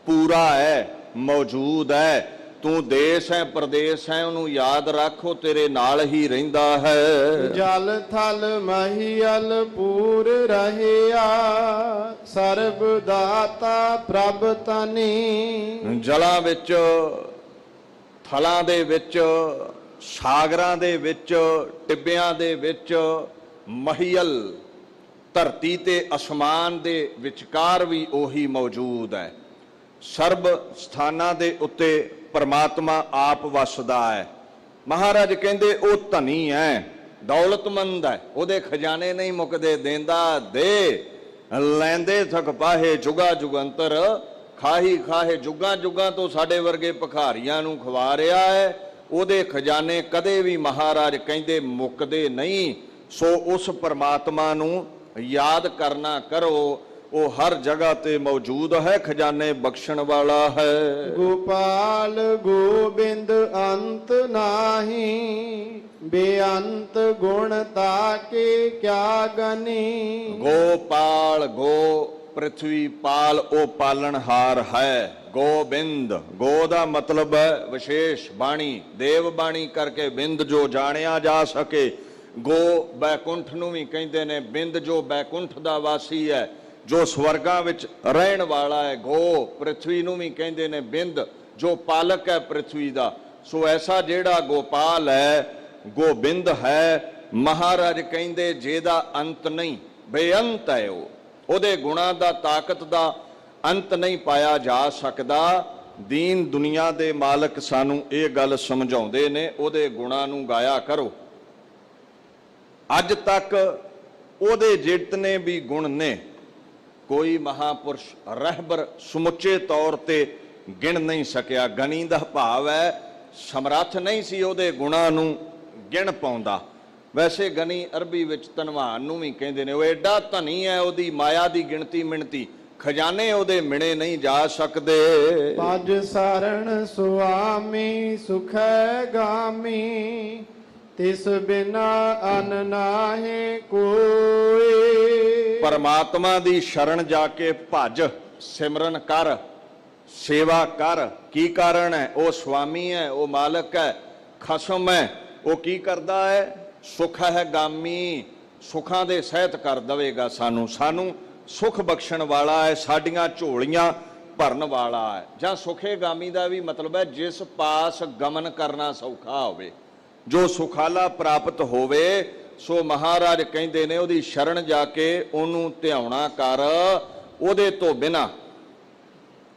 ਪੂਰਾ ਹੈ, ਮੌਜੂਦ ਹੈ। ਤੂੰ ਦੇਸ਼ ਹੈ, ਪ੍ਰਦੇਸ਼ ਹੈ, ਉਹਨੂੰ ਯਾਦ ਰੱਖੋ, ਤੇਰੇ ਨਾਲ ਹੀ ਰਹਿੰਦਾ ਹੈ। ਜਲ ਥਲ ਮਹੀਅਲ ਪੂਰ ਰਹਿਆ, ਸਰਬ ਦਾਤਾ ਪ੍ਰਭ ਤਨੀ। ਜਲਾਂ ਵਿੱਚ, ਥਲਾਂ ਦੇ ਵਿੱਚ, ਸਾਗਰਾਂ ਦੇ ਵਿੱਚ, ਟਿੱਬਿਆਂ ਦੇ ਵਿੱਚ, ਮਹੀਅਲ ਧਰਤੀ ਤੇ ਅਸਮਾਨ ਦੇ ਵਿਚਕਾਰ ਵੀ ਉਹੀ ਮੌਜੂਦ ਹੈ। ਸਰਬ ਸਥਾਨਾਂ ਦੇ ਉੱਤੇ ਪਰਮਾਤਮਾ ਆਪ ਵਸਦਾ ਹੈ। ਮਹਾਰਾਜ ਕਹਿੰਦੇ ਉਹ ਧਨੀ ਹੈ, ਦੌਲਤਮੰਦ ਹੈ, ਉਹਦੇ ਖਜ਼ਾਨੇ ਨਹੀਂ ਮੁੱਕਦੇ, ਦੇਂਦਾ ਦੇ, ਲੈਂਦੇ ਥਕ ਪਾਹੇ ਜੁਗਾ ਜੁਗੰਤਰ, ਖਾਹੀ ਖਾਹੇ ਜੁਗਾਂ ਜੁਗਾਂ ਤੋਂ ਸਾਡੇ ਵਰਗੇ ਭਿਖਾਰੀਆਂ ਨੂੰ ਖਵਾ ਰਿਹਾ ਹੈ। ਉਹਦੇ ਖਜ਼ਾਨੇ ਕਦੇ ਵੀ ਮਹਾਰਾਜ ਕਹਿੰਦੇ ਮੁੱਕਦੇ ਨਹੀਂ। ਸੋ ਉਸ ਪਰਮਾਤਮਾ ਨੂੰ ਯਾਦ ਕਰਨਾ ਕਰੋ, ਉਹ ਹਰ ਜਗ੍ਹਾ ਤੇ ਮੌਜੂਦ ਹੈ, ਖਜ਼ਾਨੇ ਬਖਸ਼ਣ ਵਾਲਾ ਹੈ। ਗੋਪਾਲ ਗੋਬਿੰਦ ਅੰਤ ਨਾਹੀ, ਬੇਅੰਤ ਗੁਣ ਤਾਕੇ ਕਿਆ ਗਨੀ। ਗੋਪਾਲ, ਗੋ ਪ੍ਰਿਥਵੀ, ਪਾਲ ਉਹ ਪਾਲਣਹਾਰ ਹੈ। ਗੋਬਿੰਦ, ਗੋ ਦਾ ਮਤਲਬ ਹੈ ਵਿਸ਼ੇਸ਼ ਬਾਣੀ, ਦੇਵ ਬਾਣੀ ਕਰਕੇ ਬਿੰਦ ਜੋ ਜਾਣਿਆ ਜਾ ਸਕੇ। ਗੋ ਬੈਕੁੰਠ ਨੂੰ ਵੀ ਕਹਿੰਦੇ ਨੇ, ਬਿੰਦ ਜੋ ਬੈਕੁੰਠ ਦਾ ਵਾਸੀ ਹੈ, ਜੋ ਸਵਰਗਾਂ ਵਿੱਚ ਰਹਿਣ ਵਾਲਾ ਹੈ। ਗੋ ਪ੍ਰਿਥਵੀ ਨੂੰ ਵੀ ਕਹਿੰਦੇ ਨੇ, ਬਿੰਦ ਜੋ ਪਾਲਕ ਹੈ ਪ੍ਰਿਥਵੀ ਦਾ। ਸੋ ਐਸਾ ਜਿਹੜਾ ਗੋਪਾਲ ਹੈ, ਗੋਬਿੰਦ ਹੈ, ਮਹਾਰਾਜ ਕਹਿੰਦੇ ਜਿਹਦਾ ਅੰਤ ਨਹੀਂ, ਬੇਅੰਤ ਹੈ ਉਹ, ਉਹਦੇ ਗੁਣਾਂ ਦਾ, ਤਾਕਤ ਦਾ ਅੰਤ ਨਹੀਂ ਪਾਇਆ ਜਾ ਸਕਦਾ। ਦੀਨ ਦੁਨੀਆ ਦੇ ਮਾਲਕ ਸਾਨੂੰ ਇਹ ਗੱਲ ਸਮਝਾਉਂਦੇ ਨੇ, ਉਹਦੇ ਗੁਣਾਂ ਨੂੰ ਗਾਇਆ ਕਰੋ। ਅੱਜ ਤੱਕ ਉਹਦੇ ਜਿਤਨੇ ਵੀ ਗੁਣ ਨੇ ਕੋਈ ਮਹਾਪੁਰਸ਼ ਰਹਿਬਰ ਸਮੁੱਚੇ ਤੌਰ ਤੇ ਗਿਣ ਨਹੀਂ ਸਕਿਆ। ਗਣੀ ਦਾ ਭਾਵ ਹੈ ਸਮਰੱਥ ਨਹੀਂ ਸੀ ਉਹਦੇ ਗੁਣਾਂ ਨੂੰ ਗਿਣ ਪਾਉਂਦਾ। ਵੈਸੇ ਗਣੀ ਅਰਬੀ ਵਿੱਚ ਧਨਵਾਨ ਨੂੰ ਵੀ ਕਹਿੰਦੇ ਨੇ। ਉਹ ਐਡਾ ਧਨੀ ਹੈ, ਉਹਦੀ ਮਾਇਆ ਦੀ ਗਿਣਤੀ ਮਿਣਤੀ ਖਜ਼ਾਨੇ ਉਹਦੇ ਮਿਣੇ ਨਹੀਂ ਜਾ ਸਕਦੇ। ਪਜ ਸਰਣ ਸੁਆਮੀ ਸੁਖੈ ਗਾਮੀ, ਤਿਸ ਬਿਨਾ ਅਨ ਨਾਹੀ ਕੋਈ। ਪਰਮਾਤਮਾ ਦੀ ਸ਼ਰਨ ਜਾ ਕੇ ਭਜ, ਸਿਮਰਨ ਕਰ, ਸੇਵਾ ਕਰ। ਕੀ ਕਾਰਨ ਹੈ? ਉਹ ਸੁਆਮੀ ਹੈ, ਉਹ ਮਾਲਕ ਹੈ, ਖਸਮ ਹੈ। ਉਹ ਕੀ ਕਰਦਾ ਹੈ? ਸੁਖ ਹੈ ਗਾਮੀ, ਸੁਖਾਂ ਦੇ ਸਹਿਤ ਕਰ ਦਵੇਗਾ ਸਾਨੂੰ। ਸਾਨੂੰ ਸੁਖ ਬਖਸ਼ਣ ਵਾਲਾ ਹੈ, ਸਾਡੀਆਂ ਝੋਲੀਆਂ ਭਰਨ ਵਾਲਾ ਹੈ। ਜਾਂ ਸੁਖੇ ਗਾਮੀ ਦਾ ਵੀ ਮਤਲਬ ਹੈ ਜਿਸ ਪਾਸ ਗਮਨ ਕਰਨਾ ਸੌਖਾ ਹੋਵੇ, ਜੋ ਸੁਖਾਲਾ ਪ੍ਰਾਪਤ ਹੋਵੇ। ਸੋ ਮਹਾਰਾਜ ਕਹਿੰਦੇ ਨੇ ਉਹਦੀ ਸ਼ਰਨ ਜਾ ਕੇ ਉਹਨੂੰ ਧਿਆਉਣਾ ਕਰ। ਉਹਦੇ ਤੋਂ ਬਿਨਾ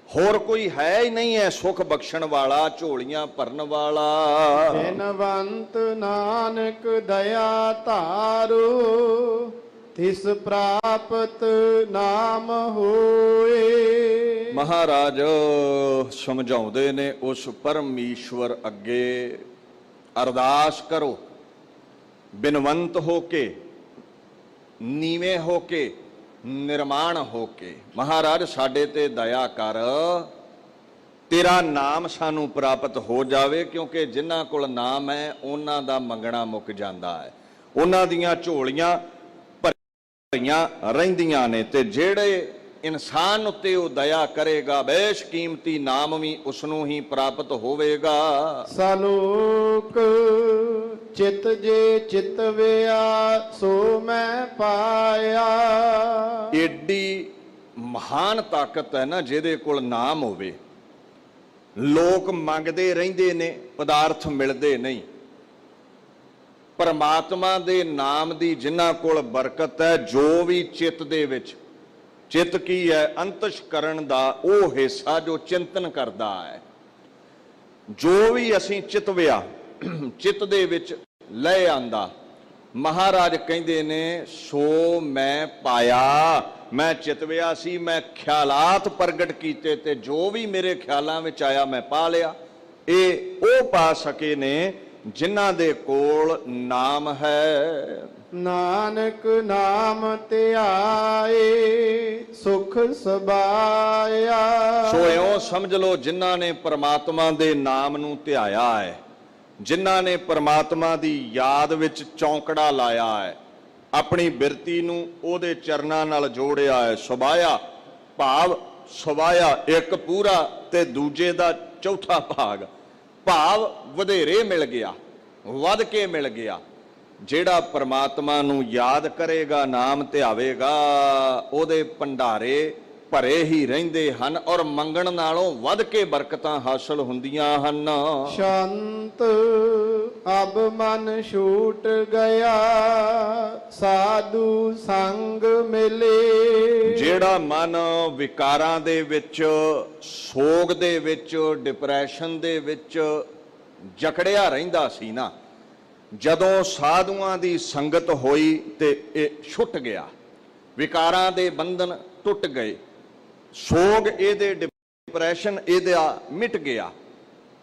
ਹੋਰ ਕੋਈ ਹੈ ਹੀ ਨਹੀਂ ਹੈ ਸੁਖ ਬਖਸ਼ਣ ਵਾਲਾ, ਝੋਲੀਆਂ ਭਰਨ ਵਾਲਾ। ਬਿਨਵੰਤ ਨਾਨਕ ਦਇਆ ਧਾਰੂ, ਤਿਸ ਪ੍ਰਾਪਤ ਨਾਮ ਹੋਏ। ਮਹਾਰਾਜ ਸਮਝਾਉਂਦੇ ਨੇ ਉਸ ਪਰਮੇਸ਼ਵਰ ਅੱਗੇ ਅਰਦਾਸ ਕਰੋ, ਬਿਨਵੰਤ ਹੋ ਕੇ, ਨੀਵੇਂ ਹੋ ਕੇ, ਨਿਰਮਾਣ ਹੋ ਕੇ। ਮਹਾਰਾਜ ਸਾਡੇ ਤੇ ਦਇਆ ਕਰ, ਤੇਰਾ ਨਾਮ ਸਾਨੂੰ ਪ੍ਰਾਪਤ ਹੋ ਜਾਵੇ। ਕਿਉਂਕਿ ਜਿਨ੍ਹਾਂ ਕੋਲ ਨਾਮ ਹੈ ਉਹਨਾਂ ਦਾ ਮੰਗਣਾ ਮੁੱਕ ਜਾਂਦਾ ਹੈ, ਉਹਨਾਂ ਦੀਆਂ ਝੋਲੀਆਂ ਭਰੀਆਂ ਰਹਿੰਦੀਆਂ ਨੇ। ਤੇ ਜਿਹੜੇ ਇਨਸਾਨ ਉੱਤੇ ਉਹ ਦਇਆ ਕਰੇਗਾ, ਬੇਸ਼ਕੀਮਤੀ ਨਾਮ ਵੀ ਉਸਨੂੰ ਹੀ ਪ੍ਰਾਪਤ ਹੋਵੇਗਾ। ਸਲੋਕ ਚਿਤ ਜੇ ਚਿਤਵਿਆ, ਸੋ ਮੈਂ ਪਾਇਆ। ਏਡੀ ਮਹਾਨ ਤਾਕਤ ਹੈ ਨਾ ਜਿਹਦੇ ਕੋਲ ਨਾਮ ਹੋਵੇ। ਲੋਕ ਮੰਗਦੇ ਰਹਿੰਦੇ ਨੇ, ਪਦਾਰਥ ਮਿਲਦੇ ਨਹੀਂ। ਪਰਮਾਤਮਾ ਦੇ ਨਾਮ ਦੀ ਜਿਨ੍ਹਾਂ ਕੋਲ ਬਰਕਤ ਹੈ, ਜੋ ਵੀ ਚਿੱਤ ਦੇ ਵਿੱਚ, ਚਿੱਤ ਕੀ ਹੈ? ਅੰਤਸ਼ਕਰਨ ਦਾ ਉਹ ਹਿੱਸਾ ਜੋ ਚਿੰਤਨ ਕਰਦਾ ਹੈ। ਜੋ ਵੀ ਅਸੀਂ ਚਿਤਵਿਆ, ਚਿੱਤ ਦੇ ਵਿੱਚ ਲੈ ਆਂਦਾ, ਮਹਾਰਾਜ ਕਹਿੰਦੇ ਨੇ ਸੋ ਮੈਂ ਪਾਇਆ। ਮੈਂ ਚਿਤਵਿਆ ਸੀ, ਮੈਂ ਖਿਆਲਾਤ ਪ੍ਰਗਟ ਕੀਤੇ ਤੇ ਜੋ ਵੀ ਮੇਰੇ ਖਿਆਲਾਂ ਵਿੱਚ ਆਇਆ ਮੈਂ ਪਾ ਲਿਆ। ਇਹ ਉਹ ਪਾ ਸਕੇ ਨੇ ਜਿਨ੍ਹਾਂ ਦੇ ਕੋਲ ਨਾਮ ਹੈ। ਨਾਨਕ ਨਾਮ ਧਿਆਏ, ਸੁਖ ਸਬਾਇਆ। ਸੋ ਇਉਂ ਸਮਝ ਲਓ, ਜਿਨ੍ਹਾਂ ਨੇ ਪਰਮਾਤਮਾ ਦੇ ਨਾਮ ਨੂੰ ਧਿਆਇਆ ਹੈ, ਜਿਨ੍ਹਾਂ ਨੇ ਪਰਮਾਤਮਾ ਦੀ ਯਾਦ ਵਿੱਚ ਚੌਂਕੜਾ ਲਾਇਆ ਹੈ, ਆਪਣੀ ਬਿਰਤੀ ਨੂੰ ਉਹਦੇ ਚਰਨਾਂ ਨਾਲ ਜੋੜਿਆ ਹੈ। ਸਬਾਇਆ ਭਾਵ ਸਵਾਇਆ ਇੱਕ ਪੂਰਾ ਤੇ ਦੂਜੇ ਦਾ ਚੌਥਾ ਭਾਗ, ਭਾਵ ਵਧੇਰੇ ਮਿਲ ਗਿਆ, ਵੱਧ ਕੇ ਮਿਲ ਗਿਆ। ਜਿਹੜਾ ਪਰਮਾਤਮਾ ਨੂੰ ਯਾਦ ਕਰੇਗਾ, ਨਾਮ ਧਿਆਵੇਗਾ, ਉਹਦੇ ਭੰਡਾਰੇ ਭਰੇ ਹੀ ਰਹਿੰਦੇ ਹਨ ਔਰ ਮੰਗਣ ਨਾਲੋਂ ਵੱਧ ਕੇ ਬਰਕਤਾਂ ਹਾਸਲ ਹੁੰਦੀਆਂ ਹਨ। ਸ਼ਾਂਤ ਅਬ ਮਨ ਛੂਟ ਗਿਆ, ਸਾਧੂ ਸੰਗ ਮਿਲੇ। ਜਿਹੜਾ ਮਨ ਵਿਕਾਰਾਂ ਦੇ ਵਿੱਚ, ਸੋਗ ਦੇ ਵਿੱਚ, ਡਿਪਰੈਸ਼ਨ ਦੇ ਵਿੱਚ ਜਕੜਿਆ ਰਹਿੰਦਾ ਸੀ ਨਾ, ਜਦੋਂ ਸਾਧੂਆਂ ਦੀ ਸੰਗਤ ਹੋਈ ਤੇ ਇਹ ਛੁੱਟ ਗਿਆ, ਵਿਕਾਰਾਂ ਦੇ ਬੰਧਨ ਟੁੱਟ ਗਏ, ਸੋਗ ਇਹਦੇ, ਡਿਪਰੈਸ਼ਨ ਇਹਦਾ ਮਿਟ ਗਿਆ।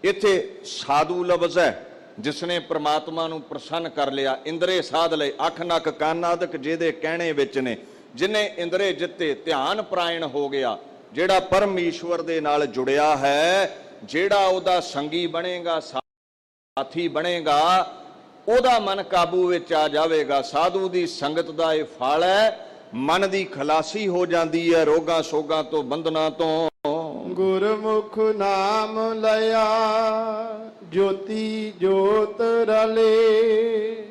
ਇੱਥੇ ਸਾਧੂ ਲਫ਼ਜ਼ ਹੈ ਜਿਸਨੇ ਪ੍ਰਮਾਤਮਾ ਨੂੰ ਪ੍ਰਸੰਨ ਕਰ ਲਿਆ, ਇੰਦਰੇ ਸਾਧ ਲਏ, ਅੱਖ ਨੱਕ ਕੰਨ ਆਦਿਕ ਜਿਹਦੇ ਕਹਿਣੇ ਵਿੱਚ ਨੇ, ਜਿਨੇ ਇੰਦਰੇ ਜਿੱਤੇ, ਧਿਆਨ ਪ੍ਰਾਇਣ ਹੋ ਗਿਆ। ਜਿਹੜਾ ਪਰਮੇਸ਼ਵਰ ਦੇ ਨਾਲ ਜੁੜਿਆ ਹੈ, ਜਿਹੜਾ ਉਹਦਾ ਸੰਗੀ ਬਣੇਗਾ, ਸਾਥੀ ਬਣੇਗਾ, ਉਹਦਾ ਮਨ ਕਾਬੂ ਵਿੱਚ ਆ ਜਾਵੇਗਾ। ਸਾਧੂ ਦੀ ਸੰਗਤ ਦਾ ਇਹ ਫਲ ਹੈ, ਮਨ ਦੀ ਖਲਾਸੀ ਹੋ ਜਾਂਦੀ ਹੈ ਰੋਗਾਂ ਸੋਗਾਂ ਤੋਂ, ਬੰਧਨਾਂ ਤੋਂ। ਗੁਰਮੁਖ ਨਾਮ ਲਿਆ, ਜੋਤੀ ਜੋਤ ਰਲੇ।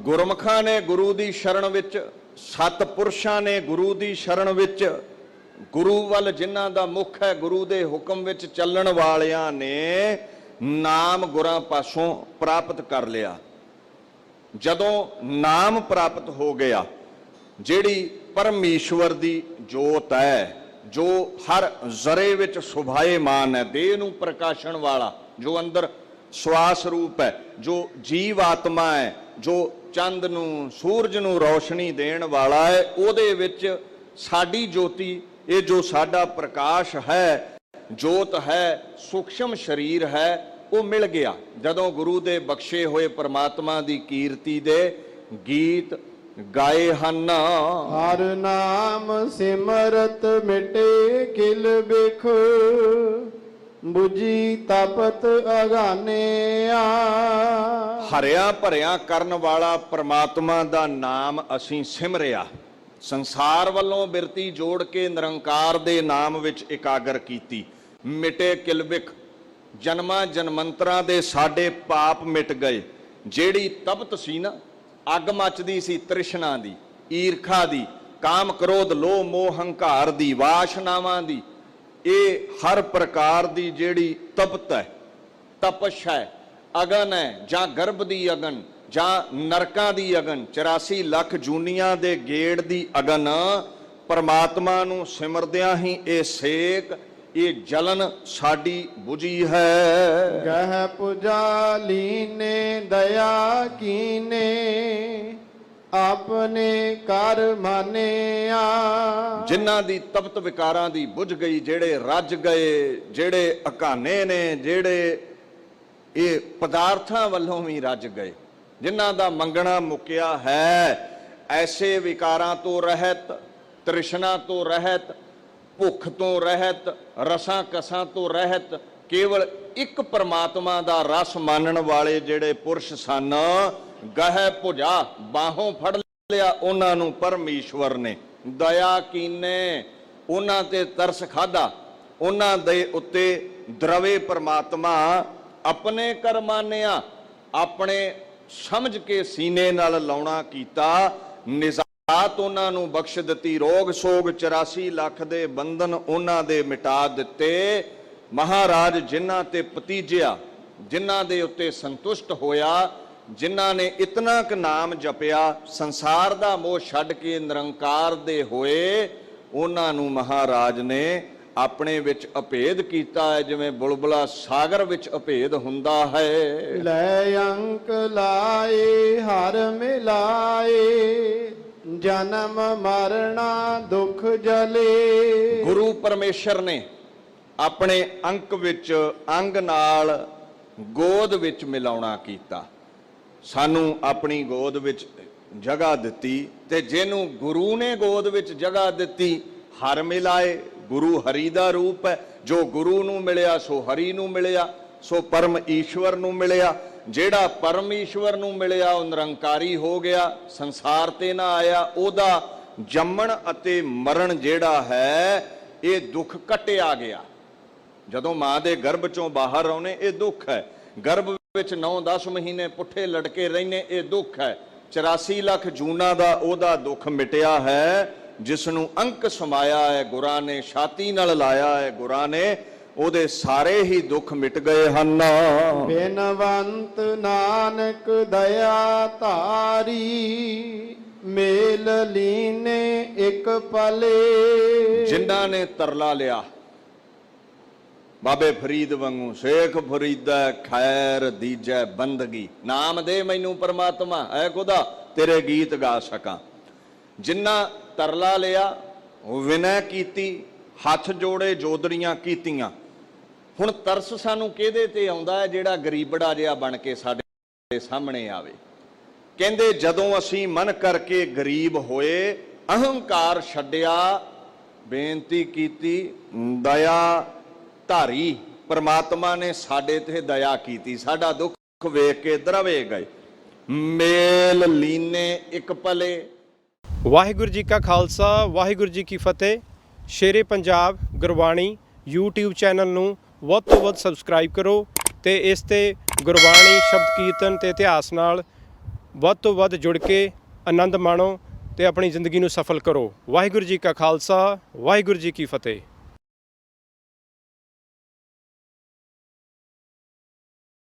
ਗੁਰਮੁਖਾਂ ਨੇ ਗੁਰੂ ਦੀ ਸ਼ਰਨ ਵਿੱਚ, ਸਤਿਪੁਰਸ਼ਾਂ ਨੇ ਗੁਰੂ ਦੀ ਸ਼ਰਨ ਵਿੱਚ, ਗੁਰੂ ਵੱਲ ਜਿਨ੍ਹਾਂ ਦਾ ਮੁਖ ਹੈ, ਗੁਰੂ ਦੇ ਹੁਕਮ ਵਿੱਚ ਚੱਲਣ ਵਾਲਿਆਂ ਨੇ ਨਾਮ ਗੁਰਾਂ ਪਾਸੋਂ ਪ੍ਰਾਪਤ ਕਰ ਲਿਆ। ਜਦੋਂ ਨਾਮ ਪ੍ਰਾਪਤ ਹੋ ਗਿਆ, ਜਿਹੜੀ ਪਰਮੇਸ਼ਵਰ ਦੀ ਜੋਤ ਹੈ, ਜੋ ਹਰ ਜ਼ਰੇ ਵਿੱਚ ਸੁਭਾਏਮਾਨ ਹੈ, ਦੇਹ ਨੂੰ ਪ੍ਰਕਾਸ਼ਣ ਵਾਲਾ, ਜੋ ਅੰਦਰ ਸਵਾਸ ਰੂਪ ਹੈ, ਜੋ ਜੀਵ ਆਤਮਾ ਹੈ, ਜੋ ਚੰਦ ਨੂੰ ਸੂਰਜ ਨੂੰ ਰੌਸ਼ਨੀ ਦੇਣ ਵਾਲਾ ਹੈ, ਉਹਦੇ ਵਿੱਚ ਸਾਡੀ ਜੋਤੀ, ਇਹ ਜੋ ਸਾਡਾ ਪ੍ਰਕਾਸ਼ ਹੈ, ਜੋਤ ਹੈ, ਸੂਖਸ਼ਮ ਸਰੀਰ ਹੈ, ਉਹ ਮਿਲ ਗਿਆ ਜਦੋਂ ਗੁਰੂ ਦੇ ਬਖਸ਼ੇ ਹੋਏ ਪਰਮਾਤਮਾ ਦੀ ਕੀਰਤੀ ਦੇ ਗੀਤ ਗਾਏ ਹਨ। ਹਰ ਨਾਮ ਸਿਮਰਤ ਮਿਟੇ ਕਿਲ ਬਿਖ ਬੁਝੀ ਤਪਤ ਅਗਾਨਿਆ। ਹਰਿਆ ਭਰਿਆ ਕਰਨ ਵਾਲਾ ਪਰਮਾਤਮਾ ਦਾ ਨਾਮ ਅਸੀਂ ਸਿਮਰਿਆ, ਸੰਸਾਰ ਵੱਲੋਂ ਬਿਰਤੀ ਜੋੜ ਕੇ ਨਿਰੰਕਾਰ ਦੇ ਨਾਮ ਵਿੱਚ ਇਕਾਗਰ ਕੀਤੀ। ਮਿਟੇ ਕਿਲਬਿਕ, ਜਨਮਾਂ ਜਨਮੰਤਰਾਂ ਦੇ ਸਾਡੇ ਪਾਪ ਮਿਟ ਗਏ। ਜਿਹੜੀ ਤਪਤ ਸੀ ਨਾ, ਅੱਗ ਮੱਚਦੀ ਸੀ ਤ੍ਰਿਸ਼ਨਾ ਦੀ, ਈਰਖਾ ਦੀ, ਕਾਮ ਕ੍ਰੋਧ ਲੋਭ ਮੋਹ ਹੰਕਾਰ ਦੀ, ਵਾਸ਼ਨਾਵਾਂ ਦੀ, ਇਹ ਹਰ ਪ੍ਰਕਾਰ ਦੀ ਜਿਹੜੀ ਤਪਤ ਹੈ, ਤਪਸ਼ ਹੈ, ਅਗਨ ਹੈ, ਜਾਂ ਗਰਭ ਦੀ ਅਗਨ, ਜਾਂ ਨਰਕਾਂ ਦੀ ਅਗਨ, 84 ਲੱਖ ਜੂਨੀਆਂ ਦੇ ਗੇੜ ਦੀ ਅਗਨ, ਪਰਮਾਤਮਾ ਨੂੰ ਸਿਮਰਦਿਆਂ ਹੀ ਇਹ ਸੇਕ, ਇਹ ਜਲਨ ਸਾਡੀ ਬੁਝੀ ਹੈ। ਗਹਿ ਪੁਜਾ ਲੀਨੇ ਦਇਆ ਕੀਨੇ ਆਪਣੇ ਕਰ ਮਾਨਿਆ। ਜਿਨ੍ਹਾਂ ਦੀ ਤਪਤ ਵਿਕਾਰਾਂ ਦੀ ਬੁਝ ਗਈ, ਜਿਹੜੇ ਰੱਜ ਗਏ, ਜਿਹੜੇ ਅਕਾਨੇ ਨੇ, ਜਿਹੜੇ ਇਹ ਪਦਾਰਥਾਂ ਵੱਲੋਂ ਵੀ ਰੱਜ ਗਏ, ਜਿਨ੍ਹਾਂ ਦਾ ਮੰਗਣਾ ਮੁੱਕਿਆ ਹੈ, ਐਸੇ ਵਿਕਾਰਾਂ ਤੋਂ ਰਹਿਤ, ਤ੍ਰਿਸ਼ਨਾ ਤੋਂ ਰਹਿਤ, ਭੁੱਖ ਤੋਂ ਰਹਿਤ, ਰਸਾਂ ਕਸਾਂ ਤੋਂ ਰਹਿਤ, ਕੇਵਲ ਇੱਕ ਪਰਮਾਤਮਾ ਦਾ ਰਸ ਮੰਨਣ ਵਾਲੇ ਜਿਹੜੇ ਪੁਰਸ਼ ਸਨ, ਗਹਿ ਭੁਜਾ, ਬਾਹੋਂ ਫੜ ਲਿਆ ਉਹਨਾਂ ਨੂੰ ਪਰਮੇਸ਼ਵਰ ਨੇ। ਦਇਆ ਕੀਨੇ, ਉਹਨਾਂ ਤੇ ਤਰਸ ਖਾਧਾ, ਉਹਨਾਂ ਦੇ ਉੱਤੇ ਦਰਵੇ ਪਰਮਾਤਮਾ ਆਪਣੇ ਕਰਮਾਨਿਆ, ਆਪਣੇ ਸਮਝ ਕੇ ਸੀਨੇ ਨਾਲ ਲਾਉਣਾ ਕੀਤਾ। ਨਿਜ਼ਾਤ ਉਹਨਾਂ ਨੂੰ ਬਖਸ਼ ਦਿੱਤੀ, ਰੋਗ ਸੋਗ 84 ਲੱਖ ਦੇ ਬੰਧਨ ਉਹਨਾਂ ਦੇ ਮਿਟਾ ਦਿੱਤੇ। ਮਹਾਰਾਜ ਜਿਨ੍ਹਾਂ ਤੇ ਭਤੀਜਿਆ, ਜਿਨ੍ਹਾਂ ਦੇ ਉੱਤੇ ਸੰਤੁਸ਼ਟ ਹੋਇਆ, ਜਿਨ੍ਹਾਂ ਨੇ ਇਤਨਾ ਕੁ ਨਾਮ ਜਪਿਆ, ਸੰਸਾਰ ਦਾ ਮੋਹ ਛੱਡ ਕੇ ਨਿਰੰਕਾਰ ਦੇ ਹੋਏ, ਉਹਨਾਂ ਨੂੰ ਮਹਾਰਾਜ ਨੇ ਆਪਣੇ ਵਿੱਚ ਅਭੇਦ ਕੀਤਾ ਹੈ, ਜਿਵੇਂ ਬੁਲਬੁਲਾ ਸਾਗਰ ਵਿੱਚ ਅਭੇਦ ਹੁੰਦਾ ਹੈ। ਲੈ ਅੰਕ ਲਾਏ ਹਰ ਮਿਲਾਏ ਜਨਮ ਮਰਣਾ ਦੁਖ ਜਲੇ। ਗੁਰੂ ਪਰਮੇਸ਼ਰ ਨੇ ਆਪਣੇ ਅੰਕ ਵਿੱਚ, ਅੰਗ ਨਾਲ ਗੋਦ ਵਿੱਚ ਮਿਲਾਉਣਾ ਕੀਤਾ, ਸਾਨੂੰ ਆਪਣੀ ਗੋਦ ਵਿੱਚ ਜਗ੍ਹਾ ਦਿੱਤੀ। ਤੇ ਜਿਹਨੂੰ ਗੁਰੂ ਨੇ ਗੋਦ ਵਿੱਚ ਜਗ੍ਹਾ ਦਿੱਤੀ, ਹਰ ਮਿਲਾਏ, ਗੁਰੂ ਹਰੀ ਦਾ ਰੂਪ ਹੈ, ਜੋ ਗੁਰੂ ਨੂੰ ਮਿਲਿਆ ਸੋ ਹਰੀ ਨੂੰ ਮਿਲਿਆ, ਸੋ ਪਰਮ ਈਸ਼ਵਰ ਨੂੰ ਮਿਲਿਆ। ਜਿਹੜਾ ਪਰਮ ਈਸ਼ਵਰ ਨੂੰ ਮਿਲਿਆ ਉਹ ਨਿਰੰਕਾਰੀ ਹੋ ਗਿਆ, ਸੰਸਾਰ ਤੇ ਨਾ ਆਇਆ। ਉਹਦਾ ਜੰਮਣ ਅਤੇ ਮਰਨ ਜਿਹੜਾ ਹੈ, ਇਹ ਦੁੱਖ ਕੱਟਿਆ ਗਿਆ। ਜਦੋਂ ਮਾਂ ਦੇ ਗਰਭ ਚੋਂ ਬਾਹਰ ਆਉਣੇ, ਇਹ ਦੁੱਖ ਹੈ। ਗਰਭ ਵਿੱਚ 9-10 ਮਹੀਨੇ ਪੁੱਠੇ ਲਟਕੇ ਰਹਿਣੇ, ਇਹ ਦੁੱਖ ਹੈ। 84 ਲੱਖ ਜੂਨਾਂ ਦਾ ਉਹਦਾ ਦੁੱਖ ਮਿਟਿਆ ਹੈ, ਜਿਸ ਨੂੰ ਅੰਕ ਸਮਾਇਆ ਹੈ, ਗੁਰਾਂ ਨੇ ਛਾਤੀ ਨਾਲ ਲਾਇਆ ਹੈ, ਗੁਰਾਂ ਨੇ, ਉਹਦੇ ਸਾਰੇ ਹੀ ਦੁੱਖ ਮਿਟ ਗਏ ਹਨ। ਬੇਨਵੰਤ ਨਾਨਕ ਦਇਆ ਧਾਰੀ ਮੇਲ ਲੀਨੇ ਇੱਕ ਪਲੇ। ਜਿਨ੍ਹਾਂ ਨੇ ਤਰਲਾ ਲਿਆ, ਬਾਬੇ ਫਰੀਦ ਵਾਂਗੂ, ਸ਼ੇਖ ਫਰੀਦਾ ਖੈਰ ਦੀਜੈ ਬੰਦਗੀ, ਨਾਮ ਦੇ ਮੈਨੂੰ ਪਰਮਾਤਮਾ, ਐ ਖੁਦਾ ਤੇਰੇ ਗੀਤ ਗਾ ਸਕਾਂ। ਜਿਨ੍ਹਾਂ ਤਰਲਾ ਲਿਆ, ਵਿਨੈ ਕੀਤੀ, ਹੱਥ ਜੋੜੇ, ਜੋਦੜੀਆਂ ਕੀਤੀਆਂ। ਹੁਣ ਤਰਸ ਸਾਨੂੰ ਕਿਹਦੇ ਤੇ ਆਉਂਦਾ ਹੈ? ਜਿਹੜਾ ਗਰੀਬੜਾ ਜਿਹਾ ਬਣ ਕੇ ਸਾਡੇ ਸਾਹਮਣੇ ਆਵੇ। ਕਹਿੰਦੇ ਜਦੋਂ ਅਸੀਂ ਮਨ ਕਰਕੇ ਗਰੀਬ ਹੋਏ, ਅਹੰਕਾਰ ਛੱਡਿਆ, ਬੇਨਤੀ ਕੀਤੀ, ਦਇਆ ਧਾਰੀ, ਪਰਮਾਤਮਾ ਨੇ ਸਾਡੇ ਤੇ ਦਇਆ ਕੀਤੀ, ਸਾਡਾ ਦੁੱਖ ਵੇਖ ਕੇ ਦਰਵੇ ਗਏ। ਮੇਲ ਲੀਨੇ ਇੱਕ ਪਲੇ। ਵਾਹਿਗੁਰੂ ਜੀ ਕਾ ਖਾਲਸਾ, ਵਾਹਿਗੁਰੂ ਜੀ ਕੀ ਫਤਿਹ। ਸ਼ੇਰੇ ਪੰਜਾਬ ਗੁਰਬਾਣੀ YouTube ਚੈਨਲ ਨੂੰ ਵੱਧ ਤੋਂ ਵੱਧ ਸਬਸਕ੍ਰਾਈਬ ਕਰੋ ਤੇ ਇਸ ਤੇ ਗੁਰਬਾਣੀ, ਸ਼ਬਦ ਕੀਰਤਨ ਤੇ ਇਤਿਹਾਸ ਨਾਲ ਵੱਧ ਤੋਂ ਵੱਧ ਜੁੜ ਕੇ ਆਨੰਦ ਮਾਣੋ ਤੇ ਆਪਣੀ ਜ਼ਿੰਦਗੀ ਨੂੰ ਸਫਲ ਕਰੋ। ਵਾਹਿਗੁਰੂ ਜੀ ਕਾ ਖਾਲਸਾ, ਵਾਹਿਗੁਰੂ ਜੀ ਕੀ ਫਤਿਹ।